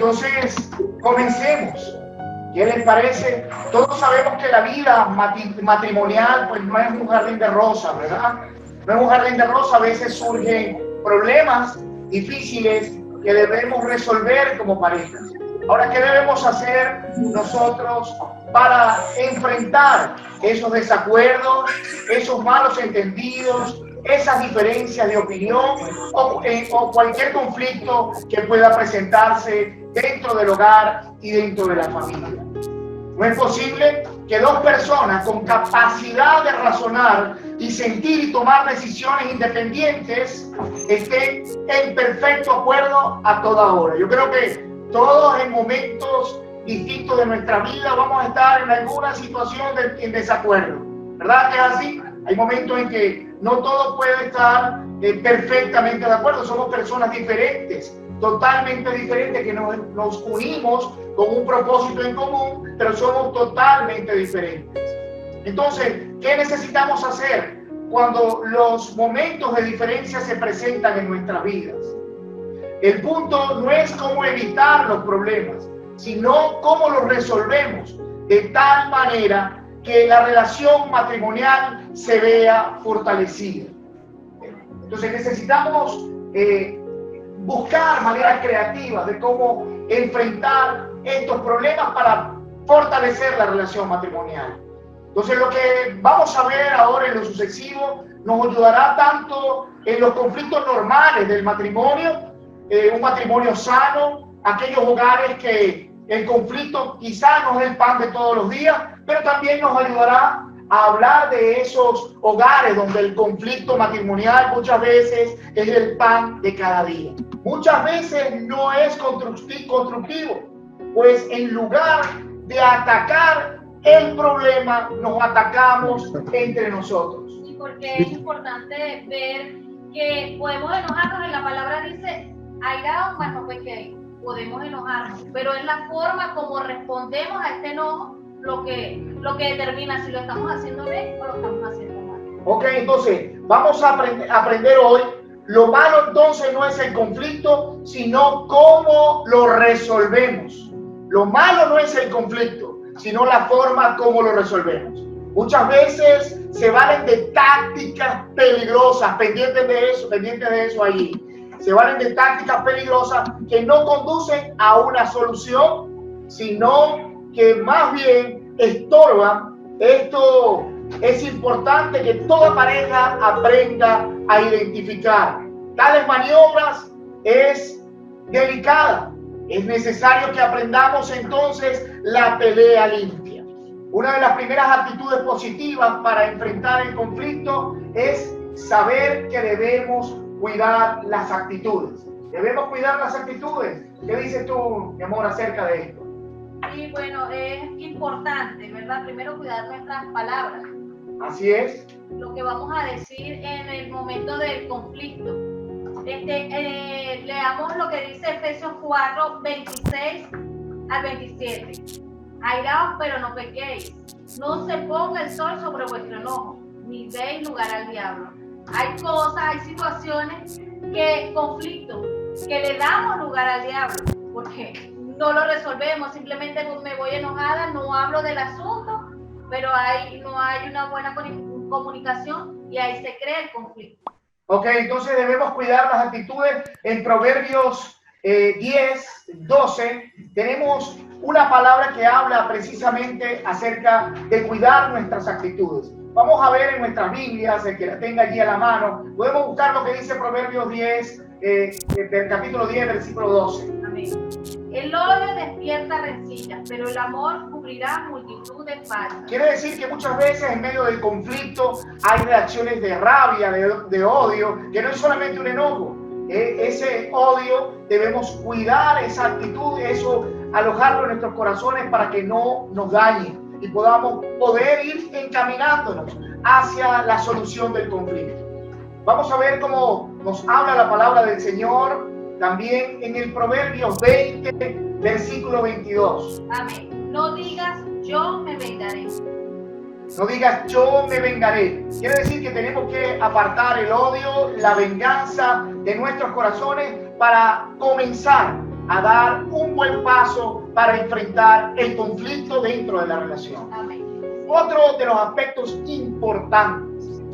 entonces comencemos. ¿Qué les parece? Todos sabemos que la vida matrimonial pues no es un jardín de rosas, ¿verdad? No es un jardín de rosas, a veces surgen problemas difíciles que debemos resolver como parejas. Ahora, ¿qué debemos hacer nosotros para enfrentar esos desacuerdos, esos malos entendidos, esas diferencias de opinión o cualquier conflicto que pueda presentarse dentro del hogar y dentro de la familia? No es posible que dos personas con capacidad de razonar y sentir y tomar decisiones independientes estén en perfecto acuerdo a toda hora. Yo creo que todos en momentos distintos de nuestra vida vamos a estar en alguna situación en desacuerdo. ¿Verdad que es así? Hay momentos en que no todo puede estar perfectamente de acuerdo. Somos personas diferentes, totalmente diferentes, que nos unimos con un propósito en común, pero somos totalmente diferentes. Entonces, ¿qué necesitamos hacer cuando los momentos de diferencia se presentan en nuestras vidas? El punto no es cómo evitar los problemas, sino cómo los resolvemos de tal manera que la relación matrimonial se vea fortalecida. Entonces necesitamos buscar maneras creativas de cómo enfrentar estos problemas para fortalecer la relación matrimonial. Entonces lo que vamos a ver ahora en lo sucesivo nos ayudará tanto en los conflictos normales del matrimonio, un matrimonio sano, aquellos hogares que el conflicto quizá no es el pan de todos los días, pero también nos ayudará a hablar de esos hogares donde el conflicto matrimonial muchas veces es el pan de cada día. Muchas veces no es constructivo, pues en lugar de atacar el problema, nos atacamos entre nosotros. Y porque es importante ver que podemos enojarnos, en la palabra dice, airaos mas no pequéis. Podemos enojarnos, pero es la forma como respondemos a este enojo lo que determina si lo estamos haciendo bien o lo estamos haciendo mal. Ok, entonces vamos a aprender hoy. Lo malo entonces no es el conflicto, sino cómo lo resolvemos. Lo malo no es el conflicto, sino la forma como lo resolvemos. Muchas veces se valen de tácticas peligrosas, pendientes de eso allí. Se valen de tácticas peligrosas que no conducen a una solución, sino que más bien estorban. Esto es importante que toda pareja aprenda a identificar. Tales maniobras es delicada. Es necesario que aprendamos entonces la pelea limpia. Una de las primeras actitudes positivas para enfrentar el conflicto es saber que debemos cuidar las actitudes. Debemos cuidar las actitudes. ¿Qué dices tú, mi amor, acerca de esto? Y bueno, es importante, ¿verdad? Primero cuidar nuestras palabras. Así es. Lo que vamos a decir en el momento del conflicto. Leamos lo que dice Efesios 4, 26 al 27. Airaos, pero no pequéis. No se ponga el sol sobre vuestro enojo, ni deis lugar al diablo. Hay cosas, hay situaciones, conflictos, que le damos lugar al diablo, porque no lo resolvemos, simplemente me voy enojada, no hablo del asunto, pero no hay una buena comunicación y ahí se crea el conflicto. Ok, entonces debemos cuidar las actitudes. En Proverbios 10, 12, tenemos una palabra que habla precisamente acerca de cuidar nuestras actitudes. Vamos a ver en nuestras Biblias, el que la tenga allí a la mano, podemos buscar lo que dice Proverbios 10, del capítulo 10, versículo 12. Amén. El odio despierta rencillas, pero el amor cubrirá multitud de faltas. Quiere decir que muchas veces en medio del conflicto hay reacciones de rabia, de odio, que no es solamente un enojo. Ese odio debemos cuidar esa actitud, eso alojarlo en nuestros corazones para que no nos dañe y podamos poder ir encaminándonos hacia la solución del conflicto. Vamos a ver cómo nos habla la palabra del Señor también en el Proverbios 20, versículo 22. Amén. No digas, yo me vengaré. No digas, yo me vengaré. Quiere decir que tenemos que apartar el odio, la venganza de nuestros corazones para comenzar a dar un buen paso para enfrentar el conflicto dentro de la relación. Amén. Otro de los aspectos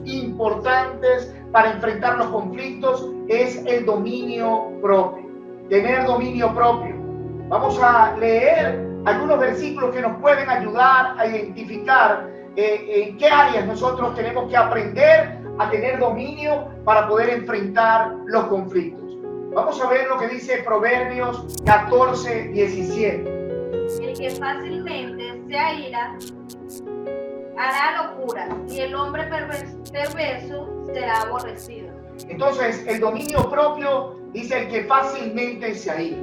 importantes para enfrentar los conflictos es el dominio propio. Tener dominio propio. Vamos a leer algunos versículos que nos pueden ayudar a identificar en qué áreas nosotros tenemos que aprender a tener dominio para poder enfrentar los conflictos. Vamos a ver lo que dice Proverbios 14:17. El que fácilmente se aira hará locura, y el hombre perverso será aborrecido. Entonces, el dominio propio dice el que fácilmente se aira.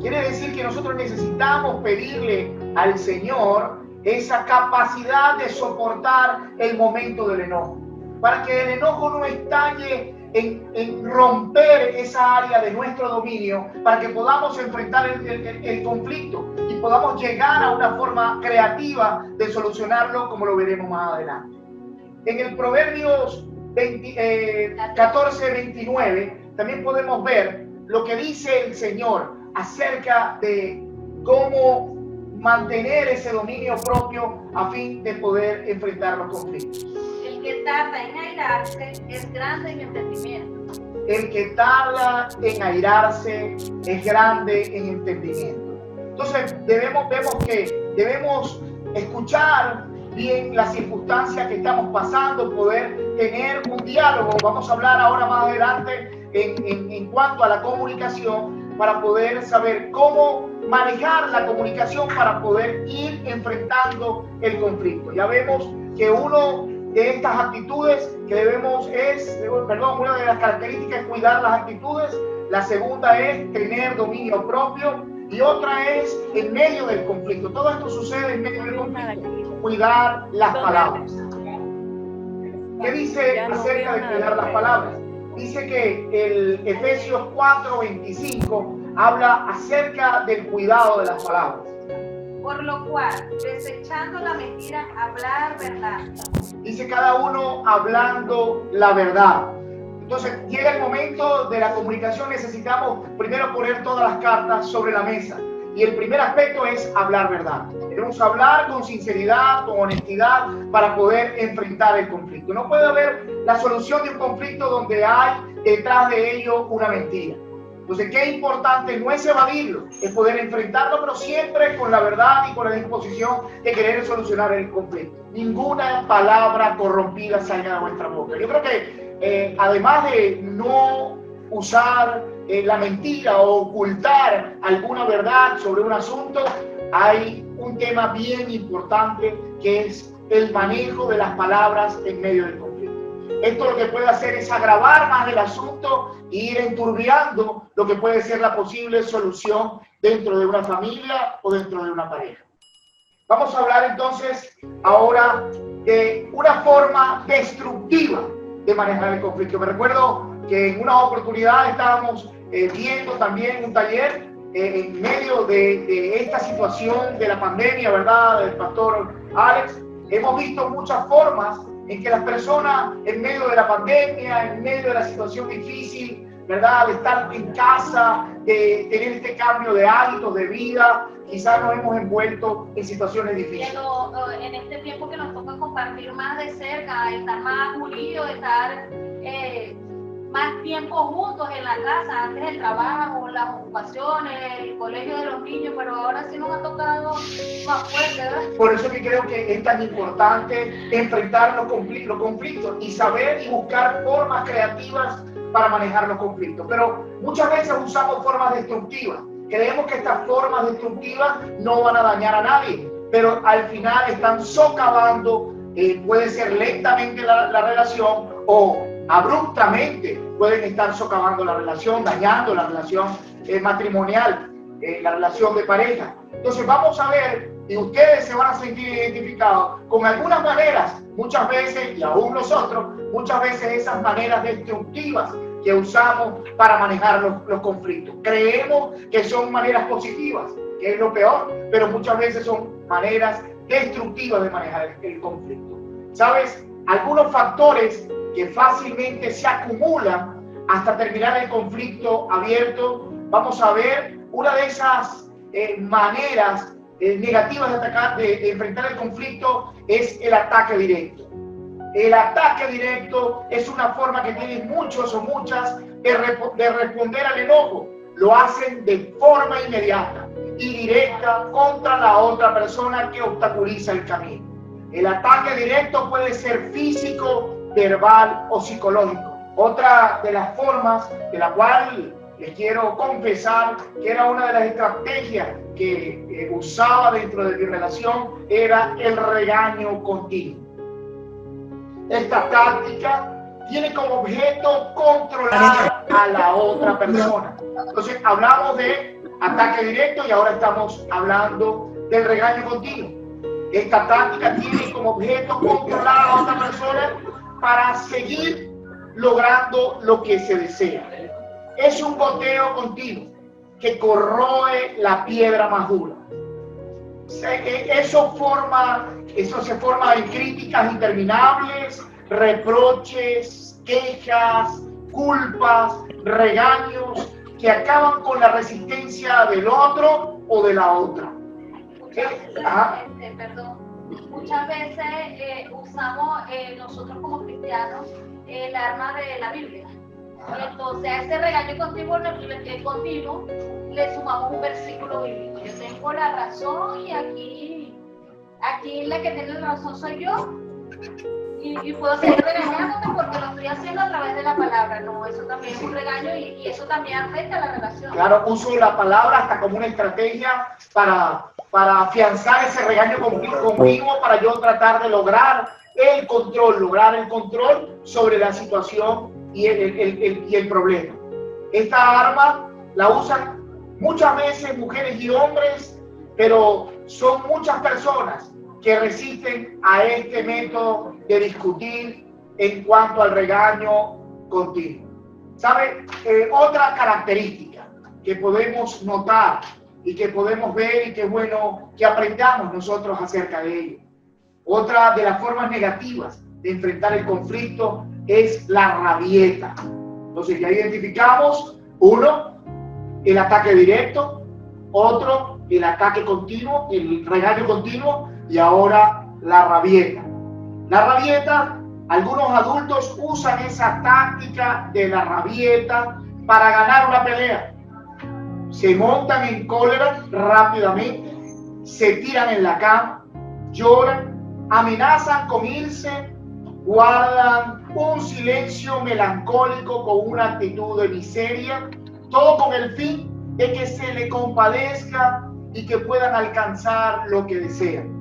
Quiere decir que nosotros necesitamos pedirle al Señor esa capacidad de soportar el momento del enojo, para que el enojo no estalle en romper esa área de nuestro dominio, para que podamos enfrentar el conflicto y podamos llegar a una forma creativa de solucionarlo, como lo veremos más adelante. En el Proverbios 14:29 también podemos ver lo que dice el Señor acerca de cómo mantener ese dominio propio a fin de poder enfrentar los conflictos. El que tarda en airarse es grande en entendimiento. El que tarda en airarse es grande en entendimiento. Entonces vemos que debemos escuchar bien las circunstancias que estamos pasando, poder tener un diálogo. Vamos a hablar ahora más adelante en cuanto a la comunicación, para poder saber cómo manejar la comunicación para poder ir enfrentando el conflicto. Ya vemos que una de estas actitudes que debemos una de las características es cuidar las actitudes, la segunda es tener dominio propio y otra es en medio del conflicto. Todo esto sucede en medio del conflicto, cuidar las palabras. ¿Qué dice acerca de cuidar las palabras? Dice que el Efesios 4:25 habla acerca del cuidado de las palabras. Por lo cual, desechando la mentira, hablar verdad. Dice cada uno hablando la verdad. Entonces llega el momento de la comunicación, necesitamos primero poner todas las cartas sobre la mesa. Y el primer aspecto es hablar verdad. Debemos hablar con sinceridad, con honestidad, para poder enfrentar el conflicto. No puede haber la solución de un conflicto donde hay detrás de ello una mentira. Entonces, qué importante no es evadirlo, es poder enfrentarlo, pero siempre con la verdad y con la disposición de querer solucionar el conflicto. Ninguna palabra corrompida salga de nuestra boca. Yo creo que además de no usar la mentira o ocultar alguna verdad sobre un asunto, hay un tema bien importante que es el manejo de las palabras en medio del conflicto. Esto lo que puede hacer es agravar más el asunto e ir enturbiando lo que puede ser la posible solución dentro de una familia o dentro de una pareja. Vamos a hablar entonces ahora de una forma destructiva de manejar el conflicto. Me recuerdo que en una oportunidad estábamos viendo también un taller en medio de esta situación de la pandemia, ¿verdad? Del pastor Alex. Hemos visto muchas formas en que las personas en medio de la pandemia, en medio de la situación difícil, ¿verdad? De estar en casa, de tener este cambio de hábitos, de vida, quizás nos hemos envuelto en situaciones difíciles. Pero en este tiempo que nos toca compartir más de cerca, estar más unidos, estar más tiempo juntos en la casa, antes del trabajo, las ocupaciones, el colegio de los niños, pero ahora sí nos ha tocado más fuerte, ¿verdad? Por eso que creo que es tan importante enfrentar los conflictos y saber y buscar formas creativas para manejar los conflictos. Pero muchas veces usamos formas destructivas. Creemos que estas formas destructivas no van a dañar a nadie, pero al final están socavando, puede ser lentamente la relación o abruptamente pueden estar socavando la relación, dañando la relación matrimonial, la relación de pareja. Entonces vamos a ver, y ustedes se van a sentir identificados con algunas maneras, muchas veces, y aún nosotros, muchas veces esas maneras destructivas que usamos para manejar los conflictos. Creemos que son maneras positivas, que es lo peor, pero muchas veces son maneras destructivas de manejar el conflicto. ¿Sabes? Algunos factores que fácilmente se acumulan hasta terminar el conflicto abierto. Vamos a ver una de esas maneras negativas de atacar, de enfrentar el conflicto, es el ataque directo. El ataque directo es una forma que tienen muchos o muchas de responder al enojo. Lo hacen de forma inmediata y directa contra la otra persona que obstaculiza el camino. El ataque directo puede ser físico, verbal o psicológico. Otra de las formas de la cual les quiero confesar que era una de las estrategias que usaba dentro de mi relación era el regaño continuo. Esta táctica tiene como objeto controlar a la otra persona. Entonces hablamos de ataque directo y ahora estamos hablando del regaño continuo. Esta táctica tiene como objeto controlar a la otra persona para seguir logrando lo que se desea. Es un goteo continuo que corroe la piedra más dura. Eso se forma en críticas interminables, reproches, quejas, culpas, regaños que acaban con la resistencia del otro o de la otra. Muchas veces usamos nosotros como cristianos el arma de la Biblia. Entonces a ese regaño continuo le sumamos un versículo bíblico. Yo tengo la razón y aquí la que tiene la razón soy yo. Y puedo seguir regañándote porque lo estoy haciendo a través de la palabra. No, eso también es un regaño y eso también afecta a la relación. Claro, uso la palabra hasta como una estrategia para afianzar ese regaño conmigo, para yo tratar de lograr el control sobre la situación y el problema. Esta arma la usan muchas veces mujeres y hombres, pero son muchas personas que resisten a este método de discutir en cuanto al regaño continuo. ¿Sabe? Otra característica que podemos notar y que podemos ver y que es bueno que aprendamos nosotros acerca de ello. Otra de las formas negativas de enfrentar el conflicto es la rabieta. Entonces ya identificamos, uno, el ataque directo, otro, el ataque continuo, el regaño continuo, y ahora la rabieta. La rabieta, algunos adultos usan esa táctica de la rabieta para ganar una pelea. Se montan en cólera rápidamente, se tiran en la cama, lloran, amenazan con irse, guardan un silencio melancólico con una actitud de miseria, todo con el fin de que se le compadezca y que puedan alcanzar lo que desean.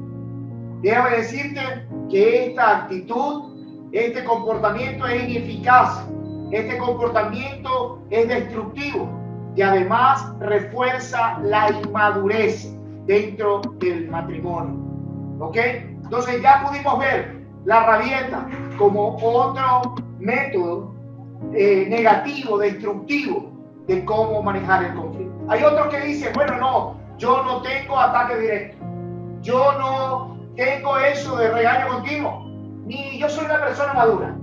Déjame decirte que esta actitud, este comportamiento es ineficaz, este comportamiento es destructivo y además refuerza la inmadurez dentro del matrimonio. ¿Ok? Entonces ya pudimos ver la rabieta como otro método negativo, destructivo de cómo manejar el conflicto. Hay otros que dicen, bueno, no, yo no tengo ataque directo, yo no tengo eso de regaño continuo, ni yo soy una persona madura,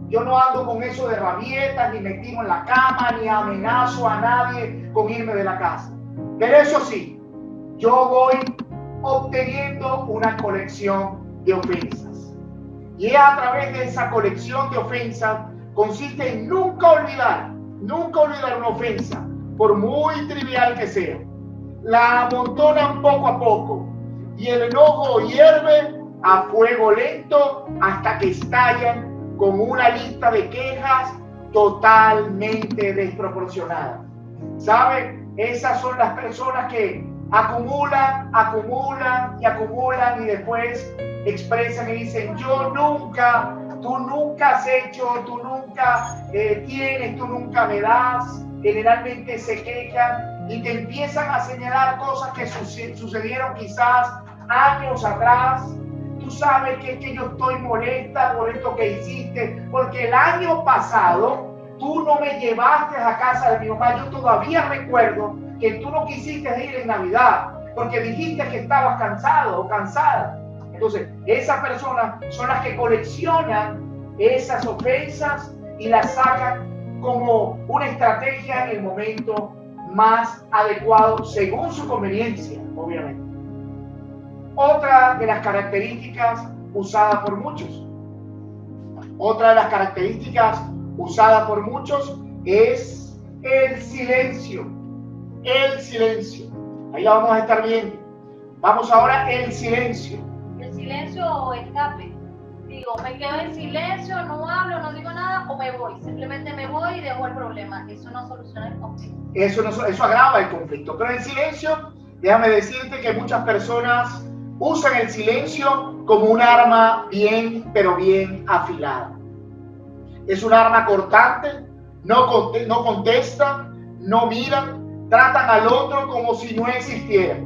yo no ando con eso de rabietas, ni me tiro en la cama, ni amenazo a nadie con irme de la casa. Pero eso sí, yo voy obteniendo una colección de ofensas. Y es a través de esa colección de ofensas, consiste en nunca olvidar una ofensa, por muy trivial que sea. La amontonan poco a poco y el enojo hierve a fuego lento hasta que estallan con una lista de quejas totalmente desproporcionada. ¿Sabe? Esas son las personas que acumulan y después expresan y dicen, tú nunca has hecho, tú nunca tienes, tú nunca me das. Generalmente se quejan y te empiezan a señalar cosas que sucedieron quizás años atrás. Tú sabes que es que yo estoy molesta por esto que hiciste, porque el año pasado tú no me llevaste a casa de mi mamá. Yo todavía recuerdo que tú no quisiste ir en Navidad porque dijiste que estabas cansado o cansada. Entonces, esas personas son las que coleccionan esas ofensas y las sacan como una estrategia en el momento más adecuado según su conveniencia, obviamente. Otra de las características usadas por muchos. Otra de las características usadas por muchos es el silencio. El silencio. Ahí la vamos a estar viendo. Vamos ahora el silencio. El silencio o escape. Digo, me quedo en silencio, no hablo, no digo nada o me voy. Simplemente me voy y dejo el problema. Eso no soluciona el conflicto. Eso agrava el conflicto. Pero el silencio, déjame decirte que muchas personas usan el silencio como un arma bien, pero bien afilada. Es un arma cortante, no contestan, no miran, tratan al otro como si no existiera.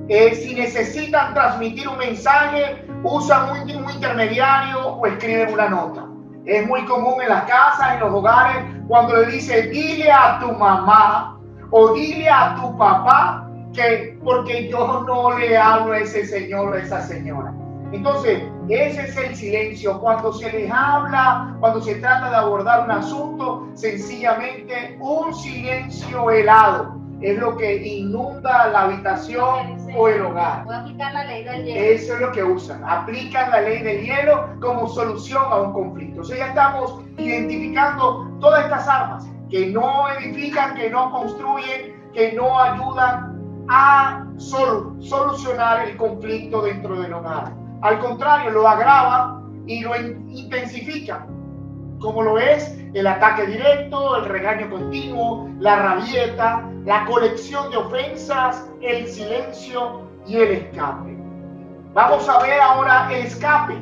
Si necesitan transmitir un mensaje, usan un intermediario o escriben una nota. Es muy común en las casas, en los hogares, cuando le dice, dile a tu mamá o dile a tu papá que porque yo no le hablo a ese señor o a esa señora. Entonces, ese es el silencio. Cuando se les habla, cuando se trata de abordar un asunto, sencillamente un silencio helado es lo que inunda la habitación o el hogar. Voy a aplicar la ley del hielo. Eso es lo que usan. Aplican la ley del hielo como solución a un conflicto. O sea, ya estamos identificando todas estas armas que no edifican, que no construyen, que no ayudan a solucionar el conflicto dentro del hogar. Al contrario, lo agravan y lo intensifican, como lo es el ataque directo, el regaño continuo, la rabieta, la colección de ofensas, el silencio y el escape. Vamos a ver ahora el escape.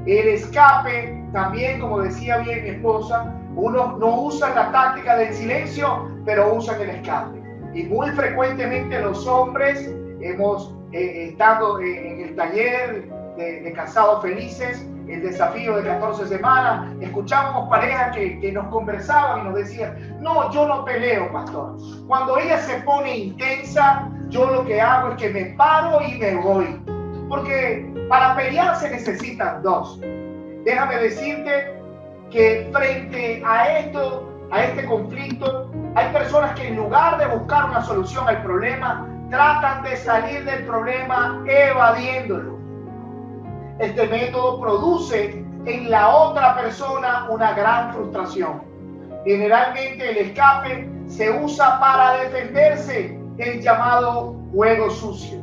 El escape también, como decía bien mi esposa, uno no usa la táctica del silencio, pero usan el escape. Y muy frecuentemente los hombres hemos estado en el taller de Casados Felices, el desafío de 14 semanas, escuchábamos parejas que nos conversaban y nos decían, no, yo no peleo, pastor. Cuando ella se pone intensa, yo lo que hago es que me paro y me voy. Porque para pelear se necesitan dos. Déjame decirte que frente a este conflicto, hay personas que en lugar de buscar una solución al problema, tratan de salir del problema evadiéndolo. Este método produce en la otra persona una gran frustración. Generalmente el escape se usa para defenderse, el llamado juego sucio.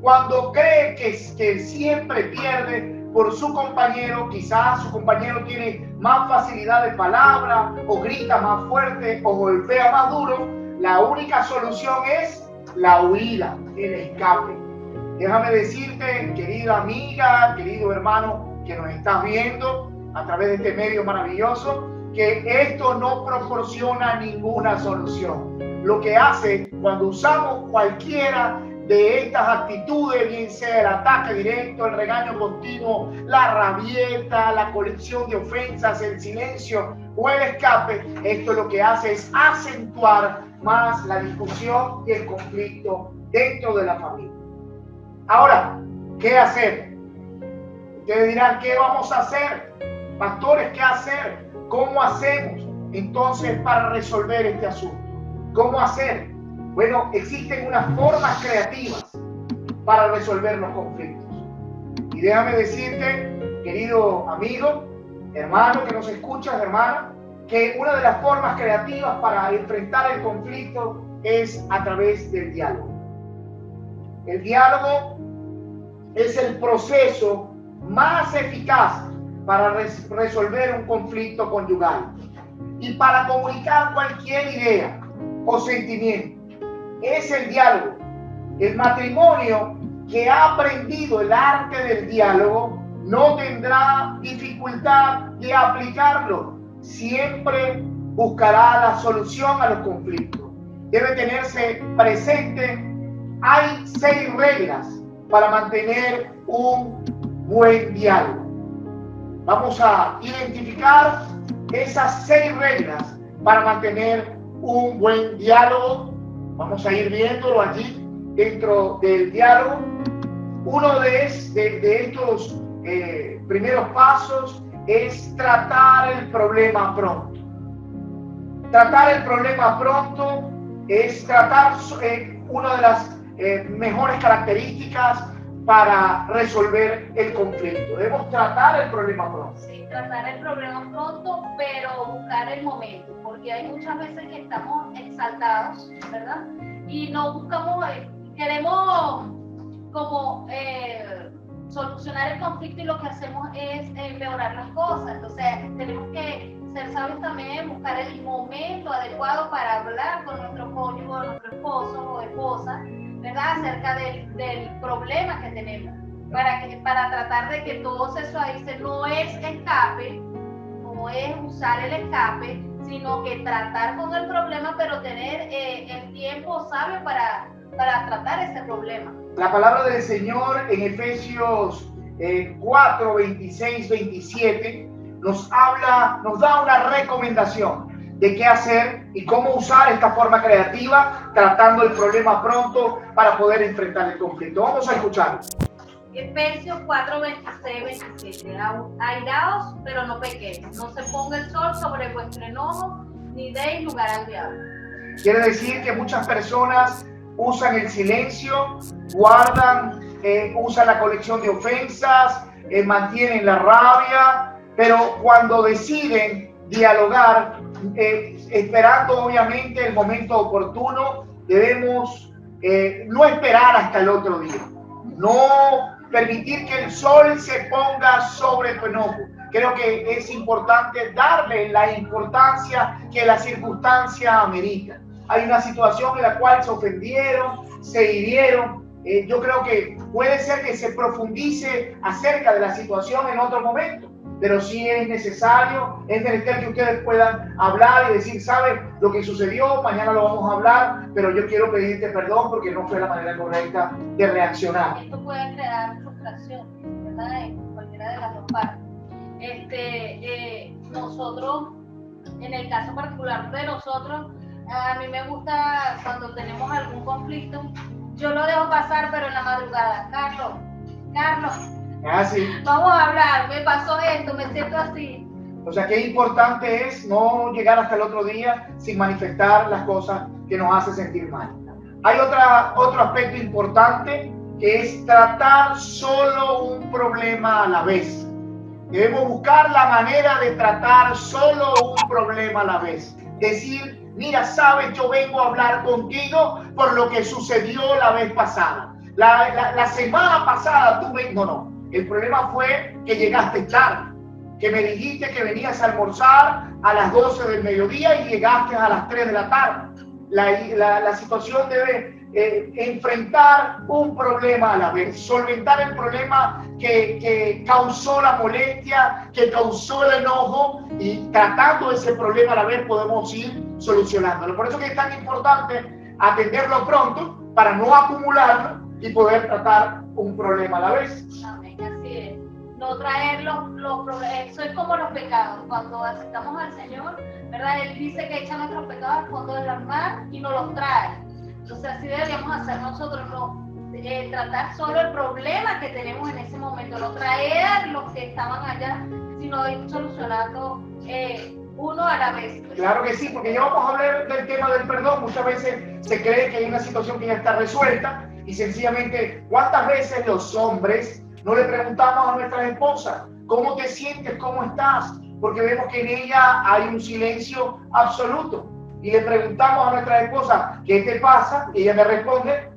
Cuando cree que siempre pierde por su compañero, quizás su compañero tiene más facilidad de palabra, o grita más fuerte, o golpea más duro, la única solución es la huida, el escape. Déjame decirte, querida amiga, querido hermano que nos estás viendo a través de este medio maravilloso, que esto no proporciona ninguna solución. Lo que hace cuando usamos cualquiera de estas actitudes, bien sea el ataque directo, el regaño continuo, la rabieta, la colección de ofensas, el silencio o el escape, esto lo que hace es acentuar más la discusión y el conflicto dentro de la familia. Ahora, ¿qué hacer? Ustedes dirán, ¿qué vamos a hacer? Pastores, ¿qué hacer? ¿Cómo hacemos entonces para resolver este asunto? ¿Cómo hacer? Bueno, existen unas formas creativas para resolver los conflictos. Y déjame decirte, querido amigo, hermano que nos escuchas, hermana, que una de las formas creativas para enfrentar el conflicto es a través del diálogo. El diálogo es el proceso más eficaz para resolver un conflicto conyugal y para comunicar cualquier idea o sentimiento. Es el diálogo. El matrimonio que ha aprendido el arte del diálogo no tendrá dificultad de aplicarlo. Siempre buscará la solución a los conflictos. Debe tenerse presente, hay 6 reglas para mantener un buen diálogo. Vamos a identificar esas 6 reglas para mantener un buen diálogo. Vamos a ir viéndolo allí dentro del diálogo. Uno de estos primeros pasos es tratar el problema pronto. Tratar el problema pronto es tratar una de las mejores características para resolver el conflicto. Debemos tratar el problema pronto. Sí, tratar el problema pronto, pero buscar el momento, porque hay muchas veces que estamos exaltados, ¿verdad? Y no buscamos, queremos como solucionar el conflicto y lo que hacemos es empeorar las cosas. Entonces tenemos que ser sabios también, buscar el momento adecuado para hablar con nuestro cónyuge, nuestro esposo o esposa, ¿verdad? Acerca del problema que tenemos, para tratar de que todo eso ahí no es escape, no es usar el escape, sino que tratar con el problema, pero tener el tiempo sabio para tratar ese problema. La palabra del Señor en Efesios 4, 26, 27 nos da una recomendación de qué hacer y cómo usar esta forma creativa tratando el problema pronto para poder enfrentar el conflicto. Vamos a escuchar. Efesios 4, 26, 27. Airaos, pero no pequéis. No se ponga el sol sobre vuestro enojo, ni deis lugar al diablo. Quiere decir que muchas personas usan el silencio, guardan, usan la colección de ofensas, mantienen la rabia, pero cuando deciden dialogar, esperando obviamente el momento oportuno, debemos no esperar hasta el otro día, no permitir que el sol se ponga sobre tu enojo. Creo que es importante darle la importancia que la circunstancia amerita. Hay una situación en la cual se ofendieron, se hirieron. Yo creo que puede ser que se profundice acerca de la situación en otro momento, pero sí es necesario, es menester que ustedes puedan hablar y decir, ¿sabes lo que sucedió? Mañana lo vamos a hablar, pero yo quiero pedirte perdón porque no fue la manera correcta de reaccionar. Esto puede crear frustración, ¿verdad? En cualquiera de las dos partes. Nosotros, en el caso particular de nosotros, a mí me gusta cuando tenemos algún conflicto, yo lo dejo pasar, pero en la madrugada. Carlos, sí. Vamos a hablar, me pasó esto, me siento así. O sea, qué importante es no llegar hasta el otro día sin manifestar las cosas que nos hacen sentir mal. Hay otro aspecto importante que es tratar solo un problema a la vez. Debemos buscar la manera de tratar solo un problema a la vez. Decir, mira, sabes, yo vengo a hablar contigo por lo que sucedió la vez pasada. La semana pasada tú no. El problema fue que llegaste tarde, que me dijiste que venías a almorzar a las 12 del mediodía y llegaste a las 3 de la tarde. La situación debe enfrentar un problema a la vez, solventar el problema que causó la molestia, que causó el enojo, y tratando ese problema a la vez podemos ir solucionándolo. Por eso que es tan importante atenderlo pronto para no acumularlo y poder tratar un problema a la vez. Amén, así es. No traer los problemas. Eso es como los pecados. Cuando aceptamos al Señor, ¿verdad? Él dice que echa nuestros pecados al fondo del mar y nos los trae. Entonces así deberíamos hacer nosotros, no tratar solo el problema que tenemos en ese momento, no traer los que estaban allá, sino ir solucionando uno a la vez. Claro que sí, porque ya vamos a hablar del tema del perdón. Muchas veces se cree que hay una situación que ya está resuelta y sencillamente, ¿cuántas veces los hombres no le preguntamos a nuestras esposas cómo te sientes, cómo estás? Porque vemos que en ella hay un silencio absoluto. Y le preguntamos a nuestra esposa, ¿qué te pasa? Y ella me responde,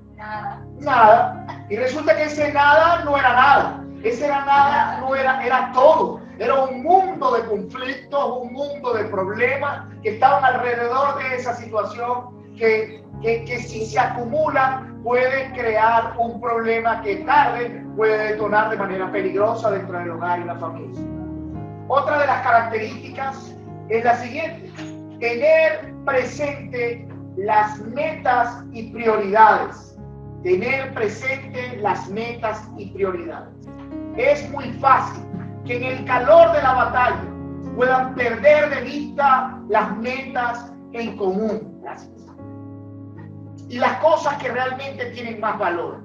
nada. Y resulta que ese nada no era nada. Ese nada no era todo. Era un mundo de conflictos, un mundo de problemas que estaban alrededor de esa situación que si se acumulan puede crear un problema que tarde puede detonar de manera peligrosa dentro del hogar y la familia. Otra de las características es la siguiente: tener presente las metas y prioridades. Tener presente las metas y prioridades. Es muy fácil que en el calor de la batalla puedan perder de vista las metas en común. Y las cosas que realmente tienen más valor.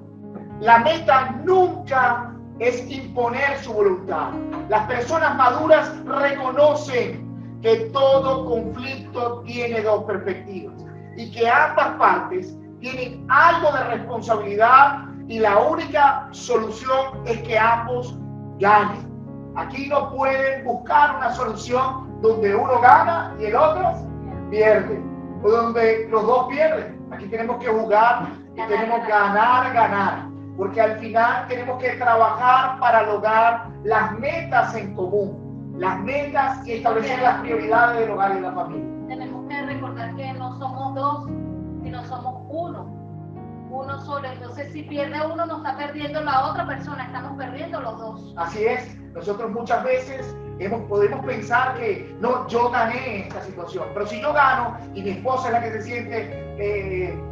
La meta nunca es imponer su voluntad. Las personas maduras reconocen que todo conflicto tiene dos perspectivas. y que ambas partes tienen algo de responsabilidad y la única solución es que ambos ganen. Aquí no pueden buscar una solución donde uno gana y el otro pierde, o donde los dos pierden. Aquí tenemos que jugar y tenemos que ganar, porque al final tenemos que trabajar para lograr las metas en común, las metas y establecer las prioridades del hogar y de la familia. Tenemos que recordar que no somos dos, sino somos uno solo. Entonces, si pierde uno, no está perdiendo la otra persona, estamos perdiendo los dos. Así es. Nosotros muchas veces podemos pensar que no, yo gané en esta situación, pero si yo gano y mi esposa es la que se siente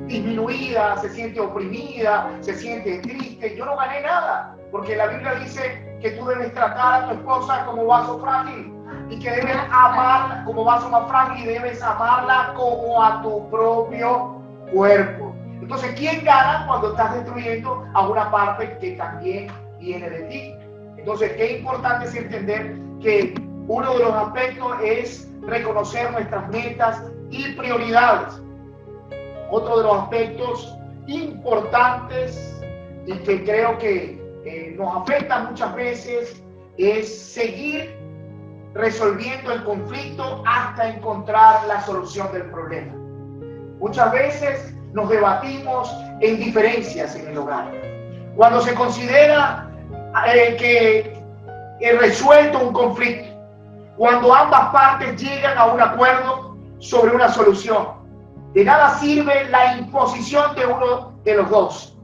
disminuida, se siente oprimida, se siente triste, yo no gané nada, porque la Biblia dice que tú debes tratar a tu esposa como vaso frágil y que debes amarla como vaso más frágil y debes amarla como a tu propio cuerpo. Entonces, ¿quién gana cuando estás destruyendo a una parte que también viene de ti? Entonces, qué importante es entender que uno de los aspectos es reconocer nuestras metas y prioridades. Otro de los aspectos importantes y que creo que nos afecta muchas veces es seguir resolviendo el conflicto hasta encontrar la solución del problema. Muchas veces nos debatimos en diferencias en el hogar. Cuando se considera que resuelto un conflicto, cuando ambas partes llegan a un acuerdo sobre una solución, de nada sirve la imposición de uno de los dos.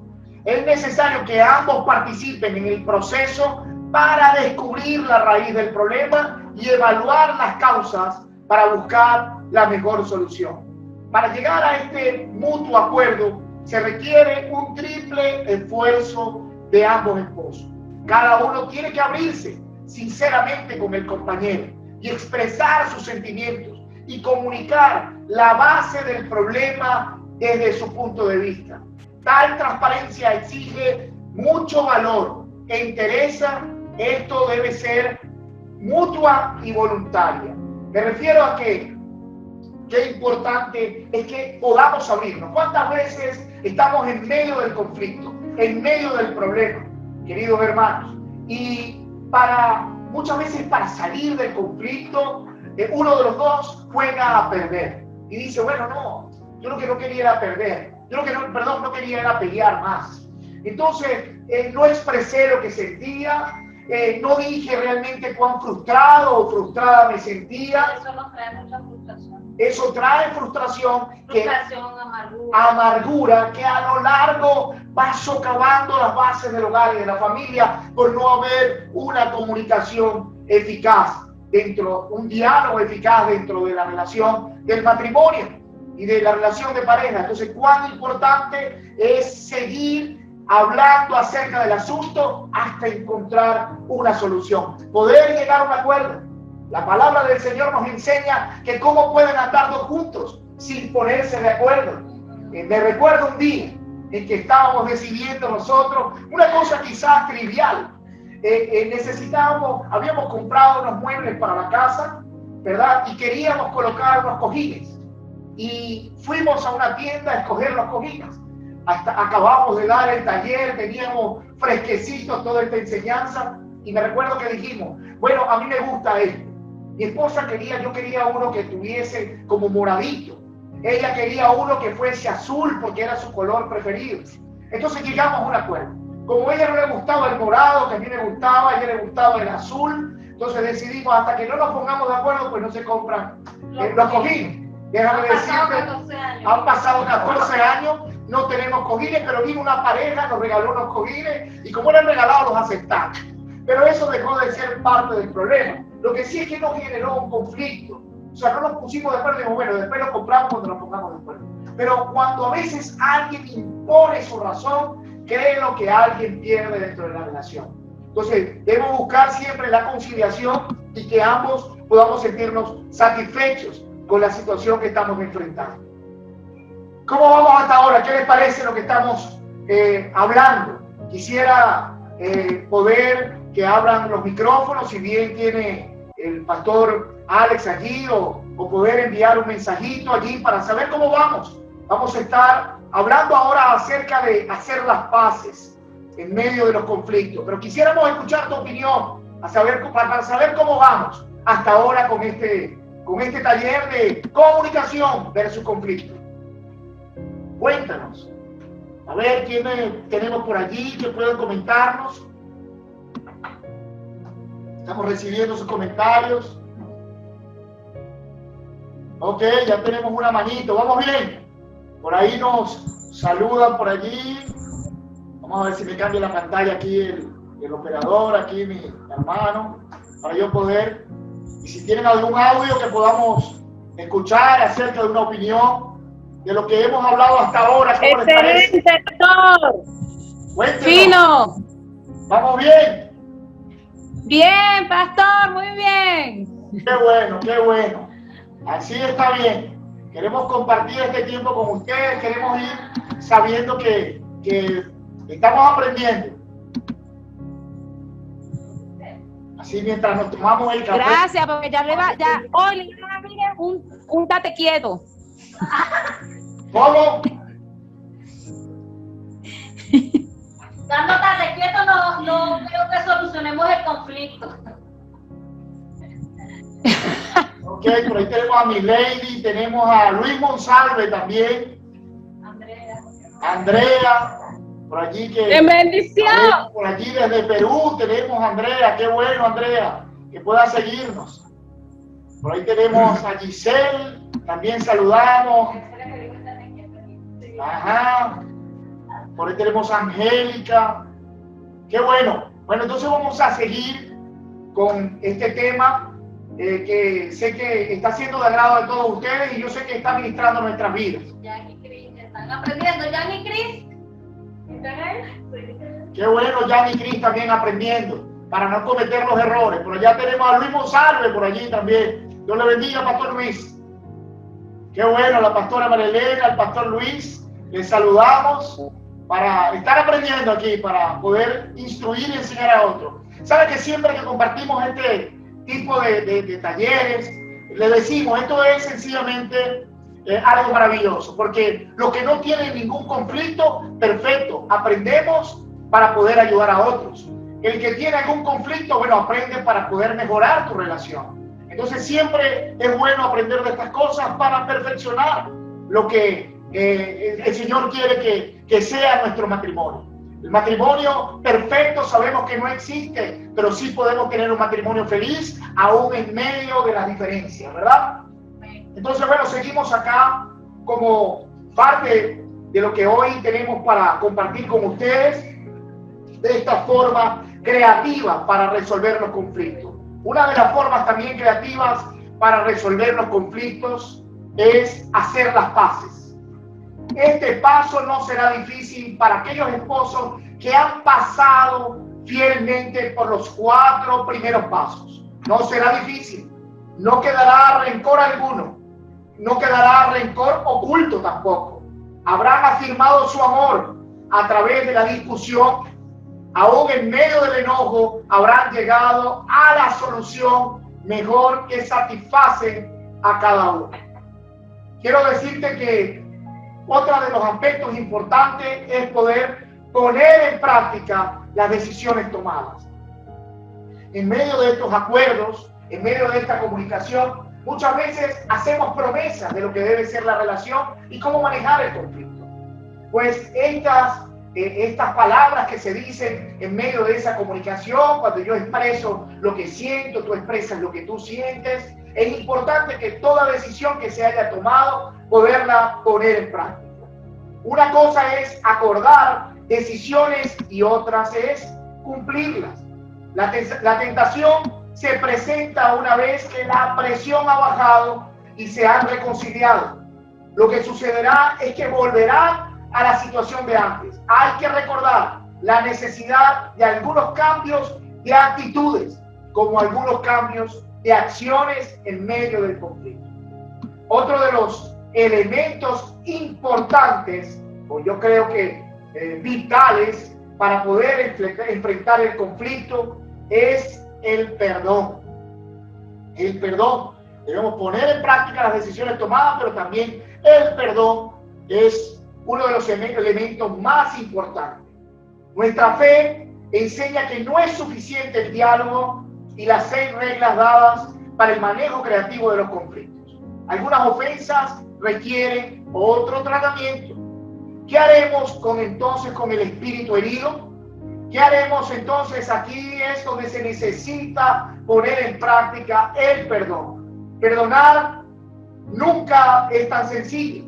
Es necesario que ambos participen en el proceso para descubrir la raíz del problema y evaluar las causas para buscar la mejor solución. Para llegar a este mutuo acuerdo se requiere un triple esfuerzo de ambos esposos. Cada uno tiene que abrirse sinceramente con el compañero y expresar sus sentimientos y comunicar la base del problema desde su punto de vista. Tal transparencia exige mucho valor e interesa. Esto debe ser mutua y voluntaria. Me refiero a que qué importante es que podamos abrirnos. ¿Cuántas veces estamos en medio del conflicto, en medio del problema, queridos hermanos? Y muchas veces para salir del conflicto, uno de los dos juega a perder. Y dice, bueno, no, yo lo que no quería era perder. Yo lo que no quería era pelear más. Entonces, no expresé lo que sentía, no dije realmente cuán frustrado o frustrada me sentía. Eso nos trae mucha frustración. Eso trae frustración, amargura, que a lo largo va socavando las bases del hogar y de la familia por no haber una comunicación eficaz un diálogo eficaz dentro de la relación del matrimonio y de la relación de pareja. Entonces, cuán importante es seguir hablando acerca del asunto hasta encontrar una solución, poder llegar a un acuerdo. La palabra del Señor nos enseña que cómo pueden andar dos juntos sin ponerse de acuerdo. Me recuerdo un día en que estábamos decidiendo nosotros una cosa quizás trivial. Habíamos comprado unos muebles para la casa, ¿verdad? Y queríamos colocar unos cojines. Y fuimos a una tienda a escoger los cojines. Acabamos de dar el taller, teníamos fresquecitos toda esta enseñanza. Y me recuerdo que dijimos, bueno, a mí me gusta esto. Mi esposa yo quería uno que tuviese como moradito. Ella quería uno que fuese azul porque era su color preferido. Entonces llegamos a un acuerdo. Como a ella no le gustaba el morado, que a mí me gustaba, a ella le gustaba el azul, entonces decidimos hasta que no nos pongamos de acuerdo, pues no se compran los cojines. Déjame decirte, han pasado 14 años, no tenemos cojines, pero vino una pareja, nos regaló unos cojines y como eran regalados los aceptamos. Pero eso dejó de ser parte del problema. Lo que sí es que nos generó un conflicto. O sea, no nos pusimos de acuerdo y dijimos, bueno, después lo compramos cuando nos pongamos de acuerdo. Pero cuando a veces alguien impone su razón, creo que alguien pierde dentro de la relación. Entonces, debemos buscar siempre la conciliación y que ambos podamos sentirnos satisfechos con la situación que estamos enfrentando. ¿Cómo vamos hasta ahora? ¿Qué les parece lo que estamos hablando? Quisiera poder que abran los micrófonos, si bien tiene el pastor Alex allí o o poder enviar un mensajito allí para saber cómo vamos. Vamos a estar hablando ahora acerca de hacer las paces en medio de los conflictos, pero quisiéramos escuchar tu opinión para saber cómo vamos hasta ahora con este taller de comunicación versus conflicto. Cuéntanos. A ver, ¿quiénes tenemos por allí que pueden comentarnos? Estamos recibiendo sus comentarios. Ok, ya tenemos una manito. Vamos bien. Por ahí nos saludan por allí. Vamos a ver si me cambia la pantalla aquí el operador, aquí mi hermano, para yo poder. Y si tienen algún audio que podamos escuchar acerca de una opinión de lo que hemos hablado hasta ahora. ¿Cómo les parece? ¡Excelente, doctor! Cuéntenos. ¡Fino! ¿Vamos bien? Bien, pastor, muy bien. Qué bueno, qué bueno. Así está bien. Queremos compartir este tiempo con ustedes, queremos ir sabiendo que estamos aprendiendo. Así mientras nos tomamos el café. Gracias, porque ya hoy le iba a dar un tate quieto. ¿Cómo? Dándote quieto no creo que solucionemos el conflicto. Ok, por ahí tenemos a Milady, tenemos a Luis Monsalve también. Andrea, por allí que... ¡Qué bendición! Por allí desde Perú tenemos a Andrea, qué bueno Andrea, que pueda seguirnos. Por ahí tenemos a Giselle, también saludamos. Ajá. Por ahí tenemos a Angélica. Qué bueno. Bueno, entonces vamos a seguir con este tema que sé que está siendo de agrado de todos ustedes y yo sé que está ministrando nuestras vidas. Jan y Chris están aprendiendo. Jan y Chris. Qué bueno, Jan y Chris también aprendiendo para no cometer los errores. Por allá tenemos a Luis Monsalve por allí también. Dios le bendiga, Pastor Luis. Qué bueno, la pastora Marilena, el Pastor Luis. Les saludamos para estar aprendiendo aquí, para poder instruir y enseñar a otros. ¿Sabe que siempre que compartimos este tipo de talleres, le decimos, esto es sencillamente algo maravilloso, porque lo que no tiene ningún conflicto, perfecto, aprendemos para poder ayudar a otros. El que tiene algún conflicto, bueno, aprende para poder mejorar tu relación. Entonces siempre es bueno aprender de estas cosas para perfeccionar lo que el Señor quiere que sea nuestro matrimonio. El matrimonio perfecto sabemos que no existe, pero sí podemos tener un matrimonio feliz aún en medio de las diferencias, ¿verdad? Entonces, bueno, seguimos acá como parte de lo que hoy tenemos para compartir con ustedes de esta forma creativa para resolver los conflictos. Una de las formas también creativas para resolver los conflictos es hacer las paces. Este paso no será difícil para aquellos esposos que han pasado fielmente por los 4 primeros pasos. No será difícil. No quedará rencor alguno. No quedará rencor oculto tampoco. Habrán afirmado su amor a través de la discusión. Aún en medio del enojo habrán llegado a la solución mejor que satisface a cada uno. Quiero decirte que otro de los aspectos importantes es poder poner en práctica las decisiones tomadas. En medio de estos acuerdos, en medio de esta comunicación, muchas veces hacemos promesas de lo que debe ser la relación y cómo manejar el conflicto. Pues estas palabras que se dicen en medio de esa comunicación, cuando yo expreso lo que siento, tú expresas lo que tú sientes, es importante que toda decisión que se haya tomado, poderla poner en práctica. Una cosa es acordar decisiones y otras es cumplirlas. La tentación se presenta una vez que la presión ha bajado y se han reconciliado. Lo que sucederá es que volverán a la situación de antes. Hay que recordar la necesidad de algunos cambios de actitudes, como algunos cambios de acciones en medio del conflicto. Otro de los elementos importantes, o yo creo que vitales, para poder enfrentar el conflicto es el perdón. El perdón. Debemos poner en práctica las decisiones tomadas, pero también el perdón es uno de los elementos más importantes. Nuestra fe enseña que no es suficiente el diálogo y las 6 reglas dadas para el manejo creativo de los conflictos. Algunas ofensas requieren otro tratamiento. ¿Qué haremos entonces con el espíritu herido? ¿Qué haremos entonces? Aquí es donde se necesita poner en práctica el perdón. Perdonar nunca es tan sencillo,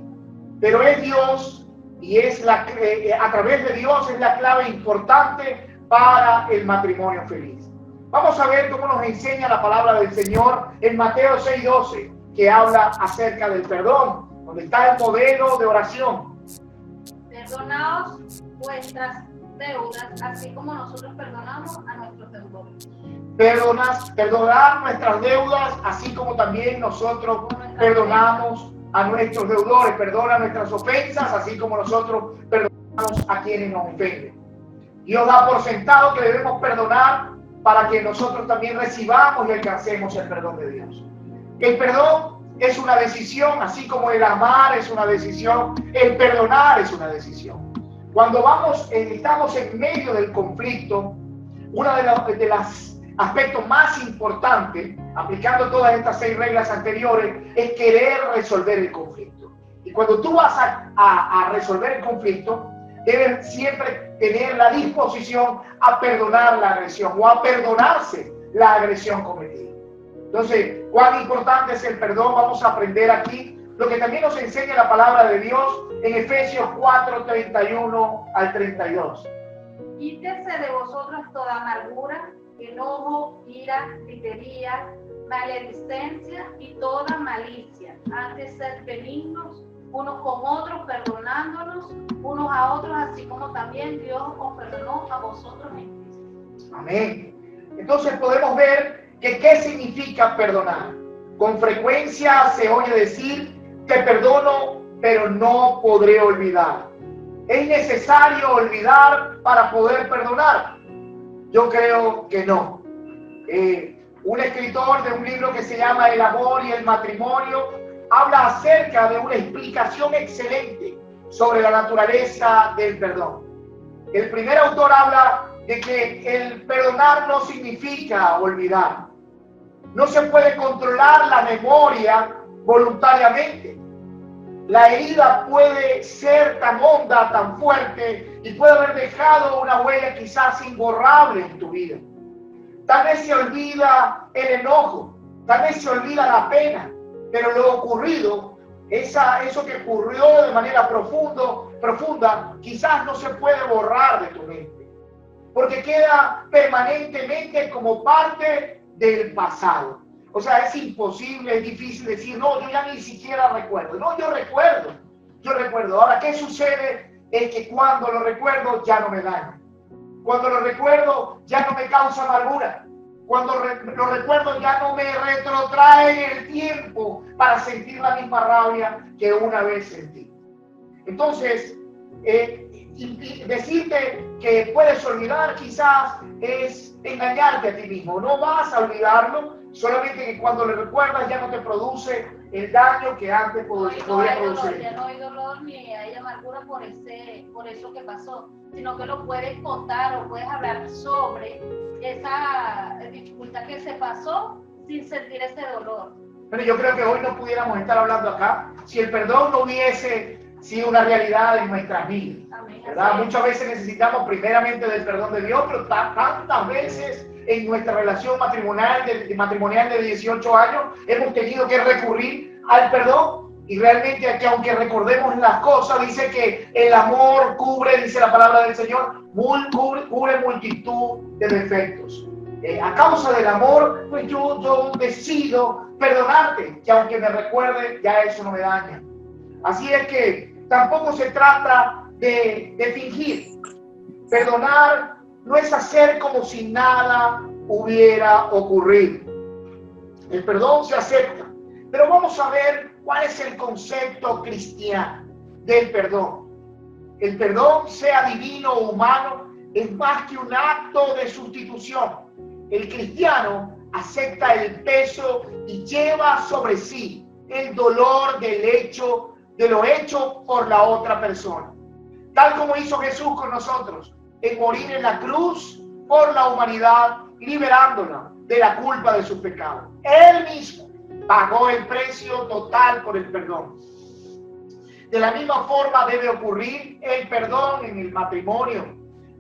pero es Dios y es a través de Dios es la clave importante para el matrimonio feliz. Vamos a ver cómo nos enseña la palabra del Señor en Mateo 6:12, que habla acerca del perdón, donde está el modelo de oración. Perdonaos vuestras deudas, así como nosotros perdonamos a nuestros deudores. Perdonar nuestras deudas, así como también nosotros perdonamos a nuestros deudores. Perdona nuestras ofensas, así como nosotros perdonamos a quienes nos ofenden. Dios da por sentado que debemos perdonar para que nosotros también recibamos y alcancemos el perdón de Dios. El perdón es una decisión, así como el amar es una decisión, el perdonar es una decisión. Cuando estamos en medio del conflicto, una de las aspectos más importantes, aplicando todas estas 6 reglas anteriores, es querer resolver el conflicto. Y cuando tú vas a resolver el conflicto, debes siempre tener la disposición a perdonar la agresión o a perdonarse la agresión cometida. Entonces, cuán importante es el perdón, vamos a aprender aquí lo que también nos enseña la palabra de Dios en Efesios 4:31 al 32. Quítese de vosotros toda amargura, enojo, ira, gritería, maledicencia y toda malicia. Antes sed benignos unos con otros, perdonándonos unos a otros, así como también Dios os perdonó a vosotros en Cristo. Amén. Entonces podemos ver que qué significa perdonar. Con frecuencia se oye decir: te perdono, pero no podré olvidar. ¿Es necesario olvidar para poder perdonar? Yo creo que no. Un escritor de un libro que se llama El amor y el matrimonio habla acerca de una explicación excelente sobre la naturaleza del perdón. El primer autor habla de que el perdonar no significa olvidar. No se puede controlar la memoria voluntariamente. La herida puede ser tan honda, tan fuerte, y puede haber dejado una huella quizás imborrable en tu vida. Tal vez se olvida el enojo, tal vez se olvida la pena, pero lo ocurrido, eso que ocurrió de manera profunda, quizás no se puede borrar de tu mente, porque queda permanentemente como parte del pasado. O sea, es imposible, es difícil decir: no, yo ya ni siquiera recuerdo. No, yo recuerdo. Ahora, ¿qué sucede? Es que cuando lo recuerdo ya no me daña. Cuando lo recuerdo ya no me causa amargura. Cuando lo recuerdo ya no me retrotrae en el tiempo para sentir la misma rabia que una vez sentí. Entonces, decirte que puedes olvidar quizás es engañarte a ti mismo. No vas a olvidarlo, solamente que cuando lo recuerdas ya no te produce el daño que antes podía producir. Ya no hay dolor ni hay amargura por eso que pasó, sino que lo puedes contar o puedes hablar sobre esa dificultad que se pasó sin sentir ese dolor. Pero yo creo que hoy no pudiéramos estar hablando acá si el perdón no hubiese sido una realidad en nuestras vidas, ¿verdad? Muchas veces necesitamos primeramente del perdón de Dios, pero tantas veces en nuestra relación matrimonial de 18 años hemos tenido que recurrir al perdón. Y realmente aquí, aunque recordemos las cosas, dice que el amor cubre, dice la palabra del Señor, cubre multitud de defectos. A causa del amor, pues yo decido perdonarte, que aunque me recuerde, ya eso no me daña. Así es que tampoco se trata de fingir. Perdonar no es hacer como si nada hubiera ocurrido. El perdón se acepta. Pero vamos a ver cuál es el concepto cristiano del perdón. El perdón, sea divino o humano, es más que un acto de sustitución. El cristiano acepta el peso y lleva sobre sí el dolor de lo hecho por la otra persona. Tal como hizo Jesús con nosotros, en morir en la cruz por la humanidad, liberándola de la culpa de sus pecados. Él mismo pagó el precio total por el perdón. De la misma forma debe ocurrir el perdón en el matrimonio.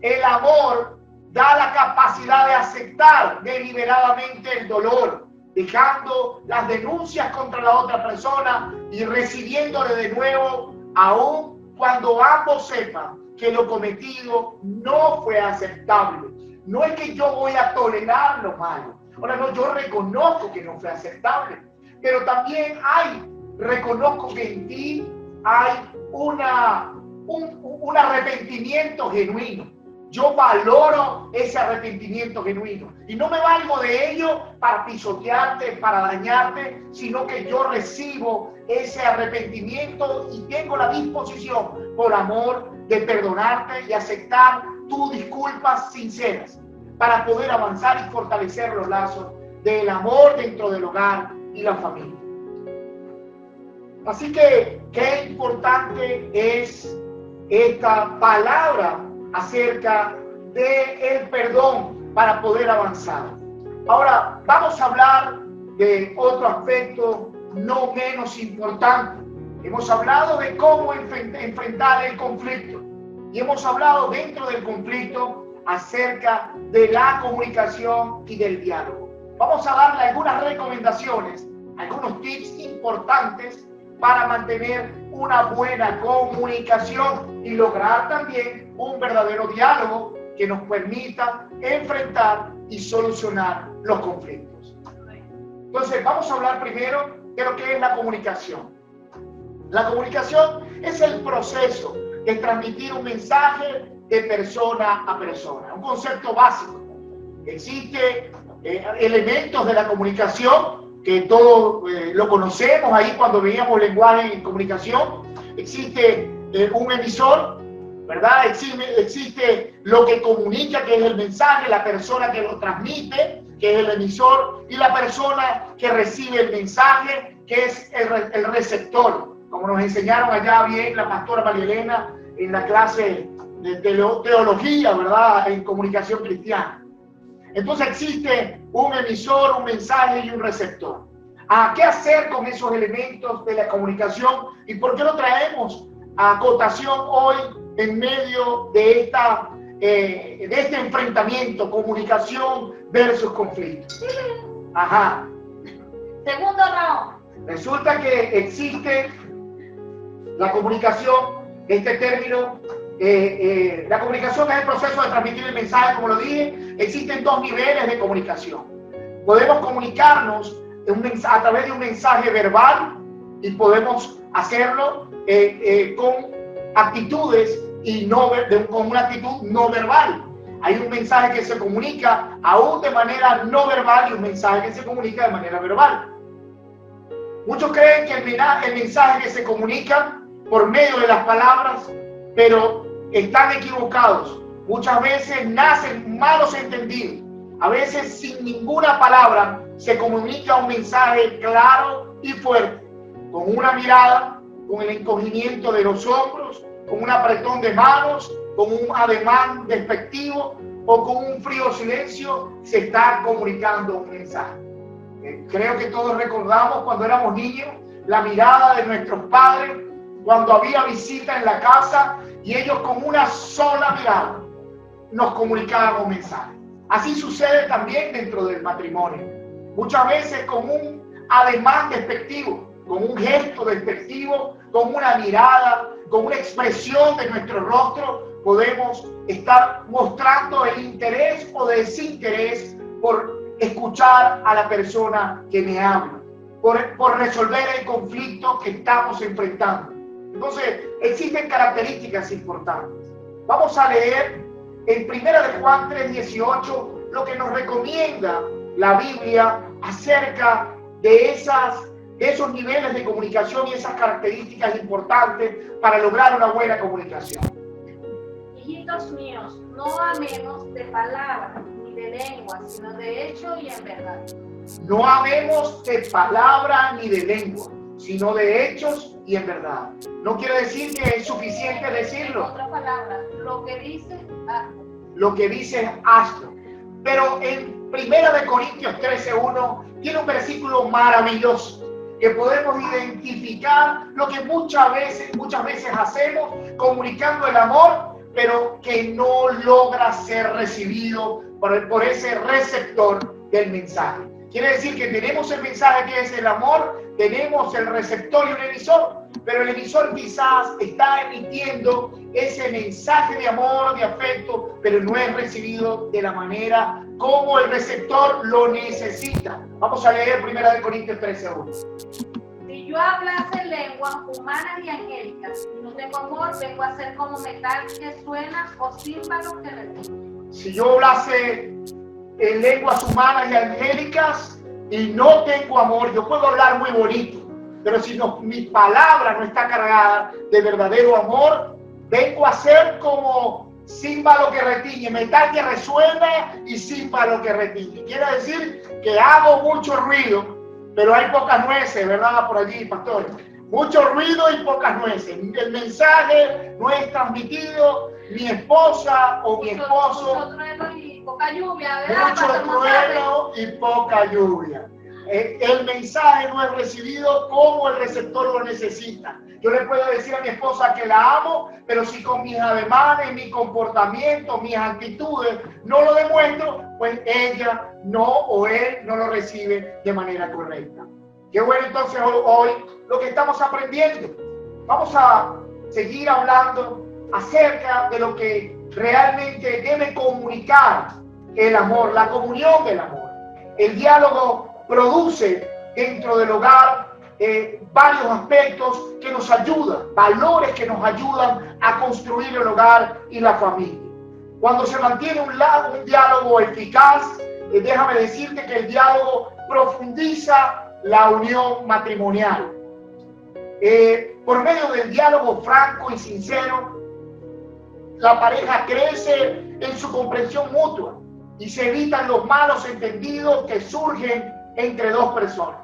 El amor da la capacidad de aceptar deliberadamente el dolor, dejando las denuncias contra la otra persona y recibiéndole de nuevo, aun cuando ambos sepan que lo cometido no fue aceptable. No es que yo voy a tolerar lo malo. Ahora no, yo reconozco que no fue aceptable, pero también reconozco que en ti hay un arrepentimiento genuino. Yo valoro ese arrepentimiento genuino y no me valgo de ello para pisotearte, para dañarte, sino que yo recibo ese arrepentimiento y tengo la disposición, por amor, de perdonarte y aceptar tus disculpas sinceras para poder avanzar y fortalecer los lazos del amor dentro del hogar y la familia. Así que, qué importante es esta palabra acerca del perdón para poder avanzar. Ahora, vamos a hablar de otro aspecto no menos importante. Hemos hablado de cómo enfrentar el conflicto y hemos hablado dentro del conflicto acerca de la comunicación y del diálogo. Vamos a darle algunas recomendaciones, algunos tips importantes para mantener una buena comunicación y lograr también un verdadero diálogo que nos permita enfrentar y solucionar los conflictos. Entonces, vamos a hablar primero de lo que es la comunicación. La comunicación es el proceso de transmitir un mensaje de persona a persona, un concepto básico. Existen elementos de la comunicación que todos lo conocemos ahí cuando veíamos lenguaje y comunicación. Existe un emisor, ¿verdad? Existe lo que comunica, que es el mensaje, la persona que lo transmite, que es el emisor, y la persona que recibe el mensaje, que es el receptor, como nos enseñaron allá bien la pastora María Elena en la clase de teología, ¿verdad? En comunicación cristiana. Entonces existe un emisor, un mensaje y un receptor. ¿Qué hacer con esos elementos de la comunicación y por qué lo traemos a cotación hoy en medio de este enfrentamiento, comunicación versus conflicto? Ajá. Segundo round. Resulta que existe la comunicación, este término. La comunicación es el proceso de transmitir el mensaje, como lo dije. Existen dos niveles de comunicación. Podemos comunicarnos a través de un mensaje verbal y podemos hacerlo con actitudes y con una actitud no verbal. Hay un mensaje que se comunica aún de manera no verbal y un mensaje que se comunica de manera verbal. Muchos creen que el mensaje que se comunica por medio de las palabras, pero están equivocados. Muchas veces nacen malos entendidos. A veces sin ninguna palabra se comunica un mensaje claro y fuerte, con una mirada, con el encogimiento de los hombros, con un apretón de manos, con un ademán despectivo o con un frío silencio, se está comunicando un mensaje. Creo que todos recordamos cuando éramos niños la mirada de nuestros padres cuando había visita en la casa y ellos con una sola mirada nos comunicaban un mensaje. Así sucede también dentro del matrimonio. Muchas veces con un ademán despectivo, con un gesto despectivo, con una mirada, con una expresión de nuestro rostro, podemos estar mostrando el interés o desinterés por escuchar a la persona que me habla, por resolver el conflicto que estamos enfrentando. Entonces, existen características importantes. Vamos a leer en 1 de Juan 3:18 lo que nos recomienda la Biblia acerca de esos niveles de comunicación y esas características importantes para lograr una buena comunicación. Hijitos míos, no amemos de palabra ni de lengua, sino de hecho y en verdad. No amemos de palabra ni de lengua, sino de hechos y en verdad. No quiere decir que es suficiente En decirlo. otras palabras, lo que dice, hazlo. Lo que dice, hazlo. Pero en 1 Corintios 13:1 tiene un versículo maravilloso que podemos identificar lo que muchas veces hacemos comunicando el amor, pero que no logra ser recibido por ese receptor del mensaje. Quiere decir que tenemos el mensaje que es el amor, tenemos el receptor y un emisor, pero el emisor quizás está emitiendo ese mensaje de amor, de afecto, pero no es recibido de la manera como el receptor lo necesita. Vamos a leer 1 Corintios 13:1. Si yo hablase lenguas humanas y angélicas y no tengo amor, vengo a ser como metal que suena o címbalo que retiene. Si yo hablase en lenguas humanas y angélicas y no tengo amor, yo puedo hablar muy bonito, pero si no, mi palabra no está cargada de verdadero amor, vengo a ser como címbalo que retiñe, metal que resuena y címbalo que retiñe. Quiere decir que hago mucho ruido, pero hay pocas nueces, ¿verdad? Por allí, pastor. Mucho ruido y pocas nueces. El mensaje no es transmitido, mi esposa o mi esposo. Mucho trueno y poca lluvia, ¿verdad? Mucho trueno y poca lluvia. El mensaje no es recibido como el receptor lo necesita. Yo le puedo decir a mi esposa que la amo, pero si con mis ademanes, mi comportamiento, mis actitudes no lo demuestro, pues ella no o él no lo recibe de manera correcta. Qué bueno entonces hoy lo que estamos aprendiendo. Vamos a seguir hablando acerca de lo que realmente debe comunicar el amor, la comunión del amor. El diálogo produce dentro del hogar varios aspectos que nos ayudan, valores que nos ayudan a construir el hogar y la familia. Cuando se mantiene un diálogo eficaz, déjame decirte que el diálogo profundiza la unión matrimonial. Por medio del diálogo franco y sincero, la pareja crece en su comprensión mutua y se evitan los malos entendidos que surgen entre dos personas.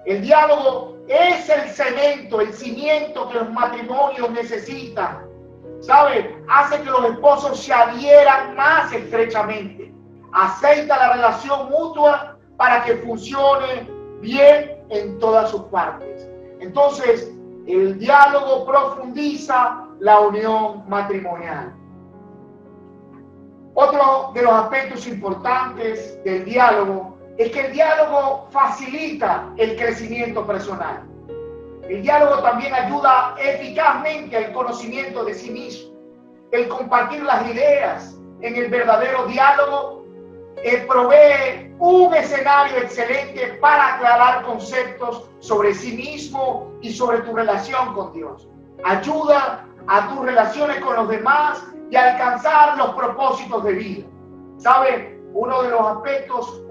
El diálogo es el cemento, el cimiento que los matrimonios necesitan. ¿Sabe? Hace que los esposos se adhieran más estrechamente. Aceita la relación mutua para que funcione bien en todas sus partes. Entonces, el diálogo profundiza la unión matrimonial. Otro de los aspectos importantes del diálogo es que el diálogo facilita el crecimiento personal. El diálogo también ayuda eficazmente al conocimiento de sí mismo. El compartir las ideas en el verdadero diálogo provee un escenario excelente para aclarar conceptos sobre sí mismo y sobre tu relación con Dios. Ayuda a tus relaciones con los demás y a alcanzar los propósitos de vida. ¿Sabe? Uno de los aspectos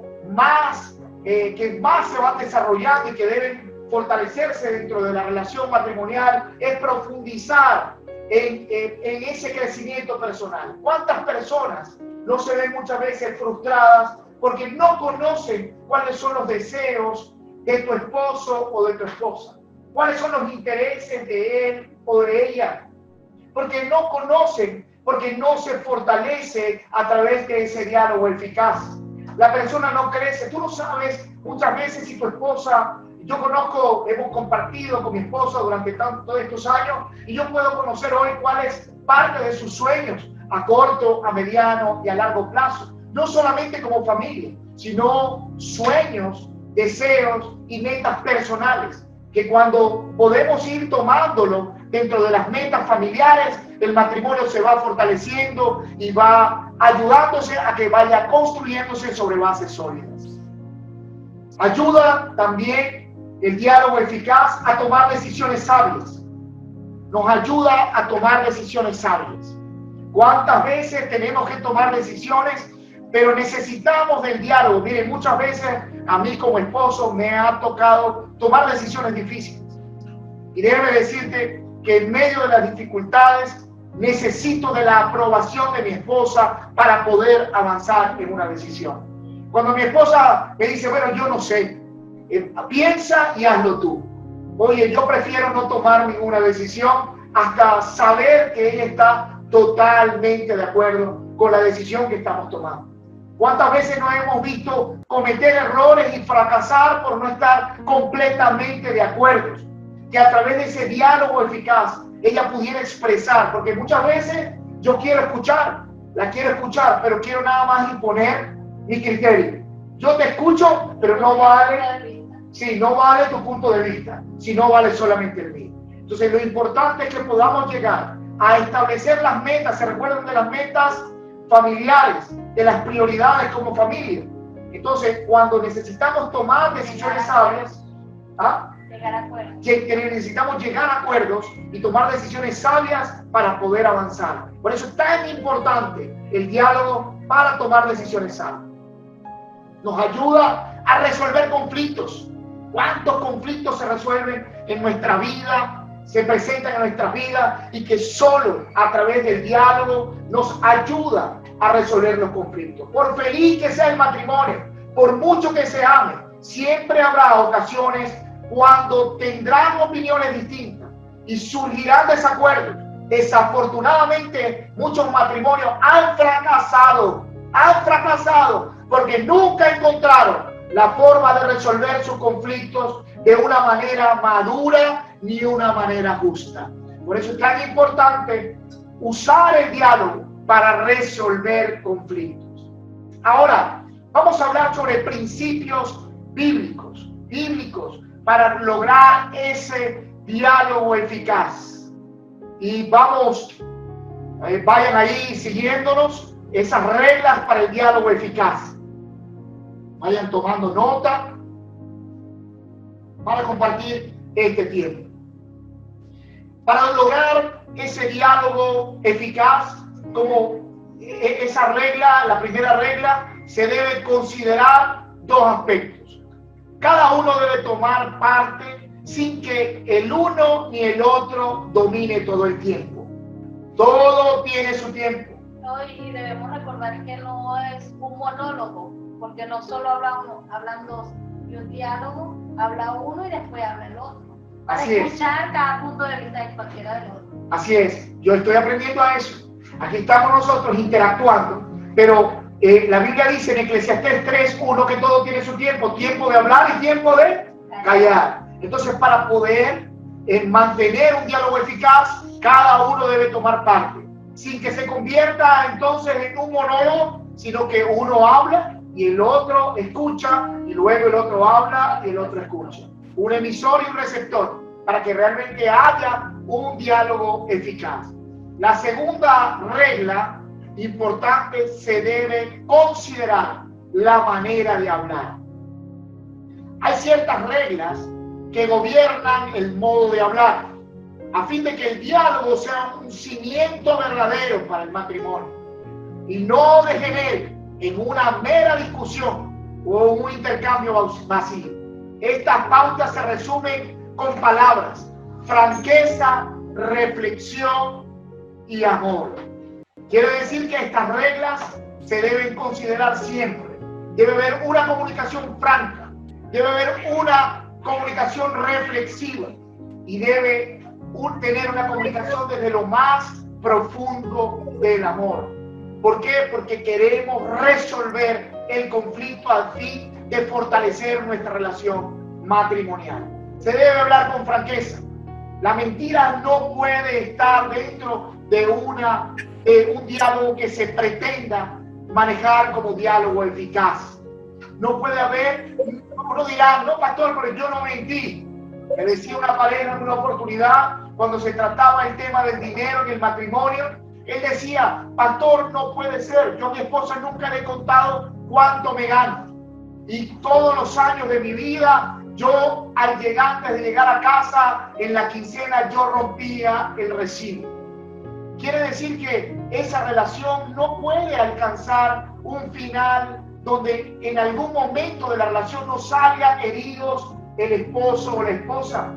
que más se van desarrollando y que deben fortalecerse dentro de la relación matrimonial es profundizar en ese crecimiento personal. ¿Cuántas personas no se ven muchas veces frustradas porque no conocen cuáles son los deseos de tu esposo o de tu esposa? ¿Cuáles son los intereses de él o de ella? Porque no conocen, porque no se fortalece a través de ese diálogo eficaz. La persona no crece. Tú no sabes muchas veces si tu esposa, yo conozco, hemos compartido con mi esposa durante todos estos años y yo puedo conocer hoy cuál es parte de sus sueños a corto, a mediano y a largo plazo. No solamente como familia, sino sueños, deseos y metas personales, que cuando podemos ir tomándolo dentro de las metas familiares, el matrimonio se va fortaleciendo y va ayudándose a que vaya construyéndose sobre bases sólidas. Ayuda también el diálogo eficaz a tomar decisiones sabias. Nos ayuda a tomar decisiones sabias. ¿Cuántas veces tenemos que tomar decisiones? Pero necesitamos del diálogo. Miren, muchas veces a mí como esposo me ha tocado tomar decisiones difíciles. Y déjame decirte que en medio de las dificultades, necesito de la aprobación de mi esposa para poder avanzar en una decisión. Cuando mi esposa me dice, bueno, yo no sé, piensa y hazlo tú. Oye, yo prefiero no tomar ninguna decisión hasta saber que ella está totalmente de acuerdo con la decisión que estamos tomando. ¿Cuántas veces nos hemos visto cometer errores y fracasar por no estar completamente de acuerdo? Que a través de ese diálogo eficaz ella pudiera expresar, porque muchas veces yo quiero escuchar, la quiero escuchar, pero quiero nada más imponer mi criterio. Yo te escucho, pero no vale, sí, no vale tu punto de vista, si no vale solamente el mío. Entonces lo importante es que podamos llegar a establecer las metas. ¿Se recuerdan de las metas familiares, de las prioridades como familia? Entonces, cuando necesitamos tomar decisiones sabias, necesitamos llegar a acuerdos y tomar decisiones sabias para poder avanzar. Por eso es tan importante el diálogo para tomar decisiones sabias. Nos ayuda a resolver conflictos. ¿Cuántos conflictos se resuelven en nuestra vida, se presentan en nuestra vida y que solo a través del diálogo nos ayuda a resolver los conflictos? Por feliz que sea el matrimonio, por mucho que se ame, siempre habrá ocasiones cuando tendrán opiniones distintas y surgirán desacuerdos. Desafortunadamente, muchos matrimonios han fracasado porque nunca encontraron la forma de resolver sus conflictos de una manera madura ni una manera justa. Por eso es tan importante usar el diálogo para resolver conflictos. Ahora, vamos a hablar sobre principios bíblicos para lograr ese diálogo eficaz. Y vamos, vayan ahí siguiéndonos esas reglas para el diálogo eficaz. Vayan tomando nota para compartir este tiempo. Para lograr ese diálogo eficaz, como esa regla, la primera regla, se debe considerar dos aspectos. Cada uno debe tomar parte sin que el uno ni el otro domine todo el tiempo. Todo tiene su tiempo. Y debemos recordar que no es un monólogo, porque no solo habla uno, hablan dos. Y un diálogo, habla uno y después habla el otro. Para Así escuchar cada punto de vista de cualquiera de los otros. Así es, yo estoy aprendiendo a eso. Aquí estamos nosotros interactuando, pero la Biblia dice en Eclesiastés 3:1 que todo tiene su tiempo, tiempo de hablar y tiempo de callar. Entonces, para poder mantener un diálogo eficaz, cada uno debe tomar parte, sin que se convierta entonces en un monólogo, sino que uno habla y el otro escucha, y luego el otro habla y el otro escucha. Un emisor y un receptor, para que realmente haya un diálogo eficaz. La segunda regla importante, se debe considerar la manera de hablar. Hay ciertas reglas que gobiernan el modo de hablar, a fin de que el diálogo sea un cimiento verdadero para el matrimonio y no degenere en una mera discusión o un intercambio vacío. Estas pautas se resumen con palabras: franqueza, reflexión y amor. Quiere decir que estas reglas se deben considerar siempre. Debe haber una comunicación franca, debe haber una comunicación reflexiva y debe tener una comunicación desde lo más profundo del amor. ¿Por qué? Porque queremos resolver el conflicto al fin de fortalecer nuestra relación matrimonial. Se debe hablar con franqueza. La mentira no puede estar dentro de un diálogo que se pretenda manejar como diálogo eficaz. No puede haber, uno dirá, no pastor, pero yo no mentí. Me decía una pareja en una oportunidad, cuando se trataba el tema del dinero en el matrimonio, él decía: pastor, no puede ser, yo a mi esposa nunca le he contado cuánto me gano. Y todos los años de mi vida, yo antes de llegar a casa, en la quincena yo rompía el recibo. Quiere decir que esa relación no puede alcanzar un final donde en algún momento de la relación no salgan heridos el esposo o la esposa,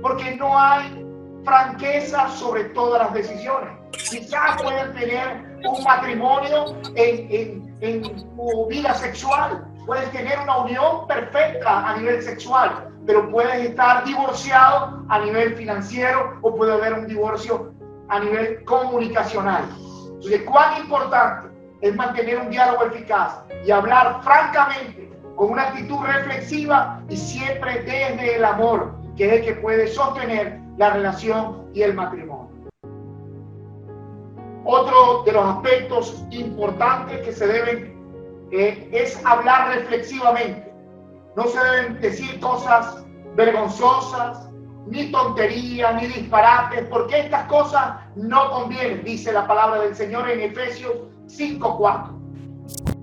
porque no hay franqueza sobre todas las decisiones. Quizás pueden tener un matrimonio en tu vida sexual. Puedes tener una unión perfecta a nivel sexual, pero puedes estar divorciado a nivel financiero o puede haber un divorcio a nivel comunicacional. Entonces, cuán importante es mantener un diálogo eficaz y hablar francamente, con una actitud reflexiva y siempre desde el amor, que es el que puede sostener la relación y el matrimonio. Otro de los aspectos importantes que se deben es hablar reflexivamente. No se deben decir cosas vergonzosas, ni tonterías, ni disparates, porque estas cosas no convienen, dice la palabra del Señor en Efesios 5:4.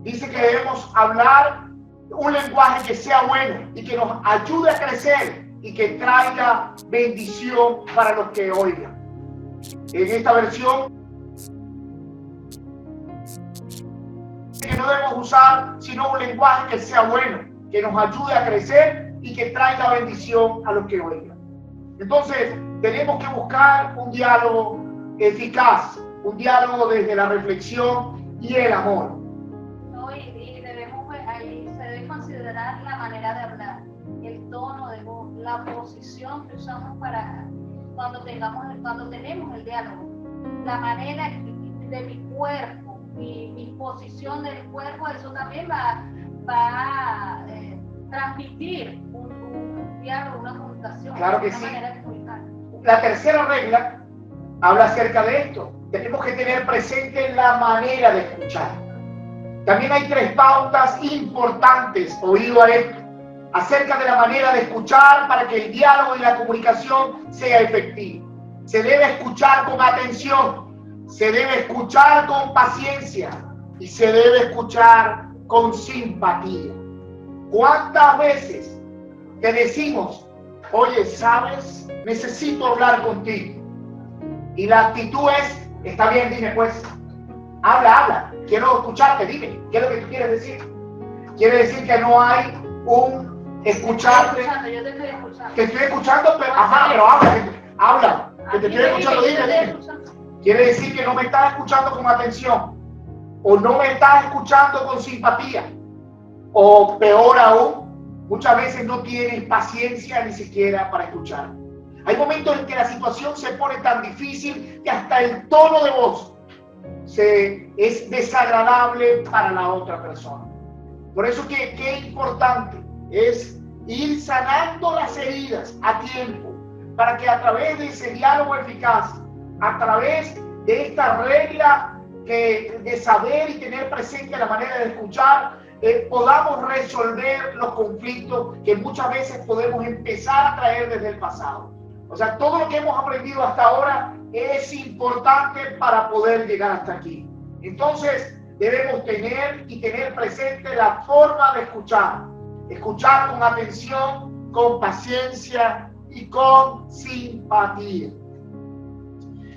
Dice que debemos hablar un lenguaje que sea bueno y que nos ayude a crecer y que traiga bendición para los que oigan. En esta versión, que no debemos usar sino un lenguaje que sea bueno, que nos ayude a crecer y que traiga bendición a los que oigan. Entonces, tenemos que buscar un diálogo eficaz, un diálogo desde la reflexión y el amor. No, y debemos, ahí se debe considerar la manera de hablar, el tono de voz, la posición que usamos para cuando tenemos el diálogo, la manera de mi cuerpo, mi posición del cuerpo, eso también va a transmitir un diálogo, una comunicación, Claro que una sí. manera de comunicar. La tercera regla habla acerca de esto. Tenemos que tener presente la manera de escuchar. También hay 3 pautas importantes, oído a esto, acerca de la manera de escuchar para que el diálogo y la comunicación sea efectivo. Se debe escuchar con atención, se debe escuchar con paciencia y se debe escuchar con simpatía. ¿Cuántas veces te decimos, oye, sabes, necesito hablar contigo? Y la actitud es, está bien, dime pues, habla, quiero escucharte, dime, ¿qué es lo que tú quieres decir? Quiere decir que no hay un escucharte. Yo te estoy escuchando. Te estoy escuchando, pero habla, que te estoy escuchando, dime. Quiere decir que no me estás escuchando con atención, o no me estás escuchando con simpatía, o peor aún, muchas veces no tienes paciencia ni siquiera para escuchar. Hay momentos en que la situación se pone tan difícil que hasta el tono de voz es desagradable para la otra persona. Por eso que qué importante es ir sanando las heridas a tiempo, para que a través de ese diálogo eficaz, a través de esta regla de saber y tener presente la manera de escuchar, podamos resolver los conflictos que muchas veces podemos empezar a traer desde el pasado. O sea, todo lo que hemos aprendido hasta ahora es importante para poder llegar hasta aquí. Entonces, debemos tener presente la forma de escuchar con atención, con paciencia y con simpatía.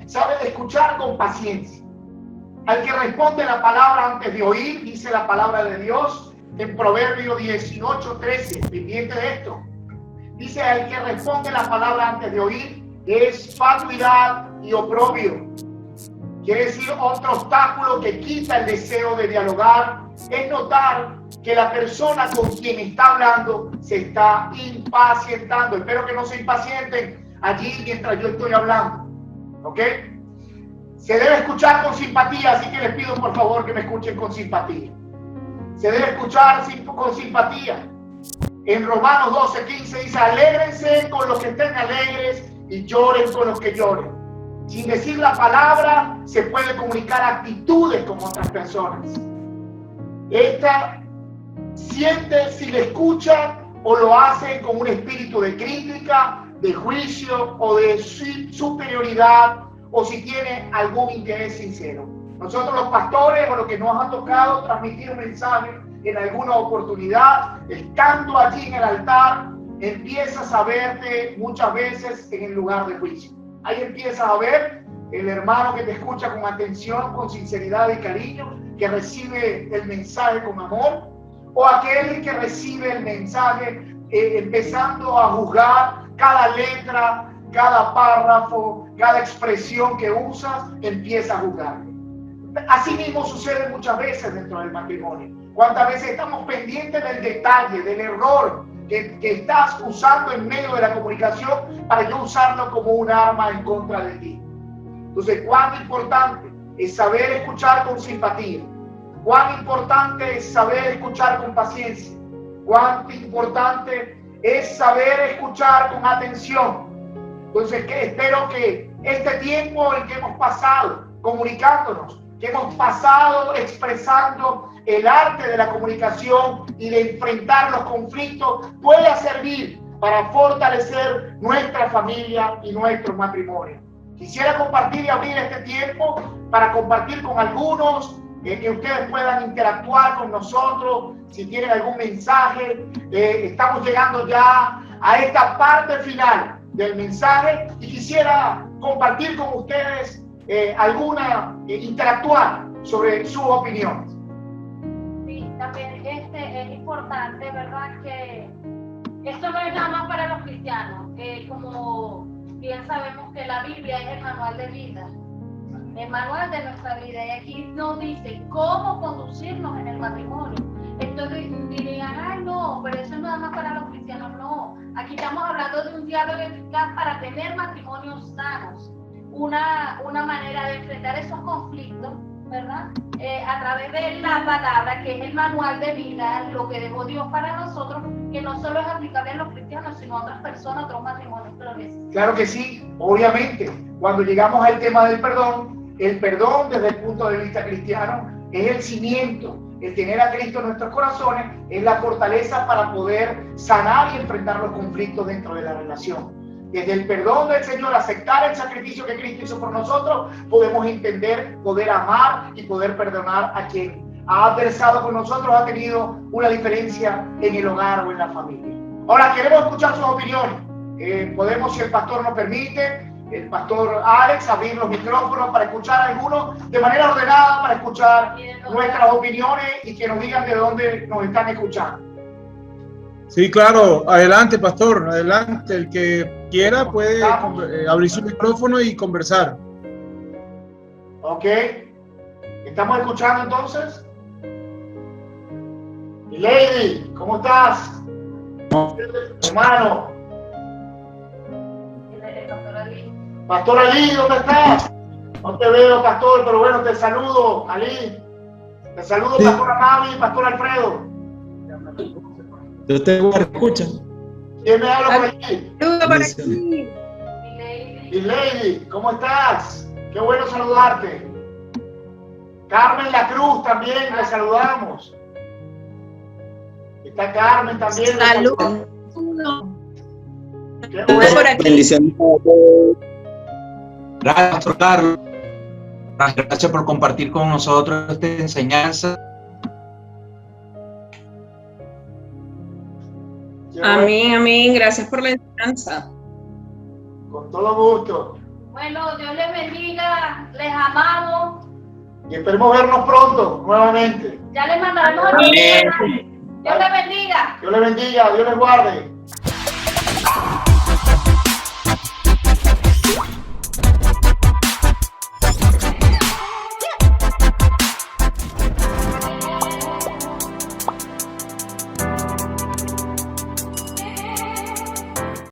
¿Sabe? Escuchar con paciencia. Al que responde la palabra antes de oír, dice la palabra de Dios en Proverbio 18:13, pendiente de esto. Dice, al que responde la palabra antes de oír es fatuidad y oprobio. Quiere decir, otro obstáculo que quita el deseo de dialogar es notar que la persona con quien está hablando se está impacientando. Espero que no se impacienten allí mientras yo estoy hablando. ¿Ok? Se debe escuchar con simpatía, así que les pido por favor que me escuchen con simpatía. Se debe escuchar con simpatía. En Romanos 12:15 dice, alégrense con los que estén alegres y lloren con los que lloren. Sin decir la palabra, se puede comunicar actitudes con otras personas. Esta siente si le escuchan o lo hacen con un espíritu de crítica, de juicio o de superioridad, o si tiene algún interés sincero. Nosotros los pastores, o los que nos han tocado transmitir un mensaje en alguna oportunidad, estando allí en el altar, empiezas a verte muchas veces en el lugar de juicio. Ahí empiezas a ver el hermano que te escucha con atención, con sinceridad y cariño, que recibe el mensaje con amor, o aquel que recibe el mensaje empezando a juzgar cada letra cada párrafo, cada expresión que usas, empieza a juzgar. Así mismo sucede muchas veces dentro del matrimonio. ¿Cuántas veces estamos pendientes del detalle, del error que estás usando en medio de la comunicación para yo usarlo como un arma en contra de ti? Entonces, cuán importante es saber escuchar con simpatía, cuán importante es saber escuchar con paciencia, cuán importante es saber escuchar con atención. Entonces, espero que este tiempo en que hemos pasado comunicándonos, que hemos pasado expresando el arte de la comunicación y de enfrentar los conflictos, pueda servir para fortalecer nuestra familia y nuestro matrimonio. Quisiera compartir y abrir este tiempo para compartir con algunos, que ustedes puedan interactuar con nosotros, si tienen algún mensaje. Estamos llegando ya a esta parte final del mensaje y quisiera compartir con ustedes interactuar sobre sus opiniones. Sí, también es importante, ¿verdad? Que esto no es nada más para los cristianos. Como bien sabemos que la Biblia es el manual de vida, el manual de nuestra vida, y aquí nos dice cómo conducirnos en el matrimonio. Entonces dirían, ay no, pero eso es nada más para los cristianos. No, aquí estamos hablando de un diálogo eficaz para tener matrimonios sanos, una manera de enfrentar esos conflictos, ¿verdad? A través de la palabra, que es el manual de vida, lo que dejó Dios para nosotros, que no solo es aplicable a los cristianos, sino a otras personas, a otros matrimonios que lo necesitan. Claro que sí, obviamente, cuando llegamos al tema del perdón, el perdón desde el punto de vista cristiano es el cimiento. El tener a Cristo en nuestros corazones es la fortaleza para poder sanar y enfrentar los conflictos dentro de la relación. Desde el perdón del Señor, aceptar el sacrificio que Cristo hizo por nosotros, podemos entender, poder amar y poder perdonar a quien ha adversado con nosotros, ha tenido una diferencia en el hogar o en la familia. Ahora, queremos escuchar sus opiniones. Podemos, si el pastor nos permite, el pastor Alex, abrir los micrófonos para escuchar a algunos de manera ordenada, para escuchar nuestras opiniones y que nos digan de dónde nos están escuchando. Sí, claro. Adelante, pastor. Adelante. El que quiera puede abrir su micrófono y conversar. Ok. ¿Estamos escuchando entonces? Lady, ¿cómo estás? Hermano. Pastor Ali, ¿dónde estás? No te veo, pastor, pero bueno, te saludo, Ali. Te saludo, sí. Pastor Amavi, pastor Alfredo. Yo te escucha. ¿Quién me habla por aquí? Saludos por aquí. Y Lady, ¿cómo estás? Qué bueno saludarte. Carmen La Cruz también, le saludamos. Está Carmen también. Saludos. Qué bueno. Por aquí. Bendiciones. Gracias, Pastor Carlos. Gracias por compartir con nosotros esta enseñanza. Amén, amén. Gracias por la enseñanza. Con todo gusto. Bueno, Dios les bendiga, les amamos. Y esperemos vernos pronto, nuevamente. Ya les mandaremos el mensaje. Dios les bendiga. Dios les bendiga, Dios les guarde.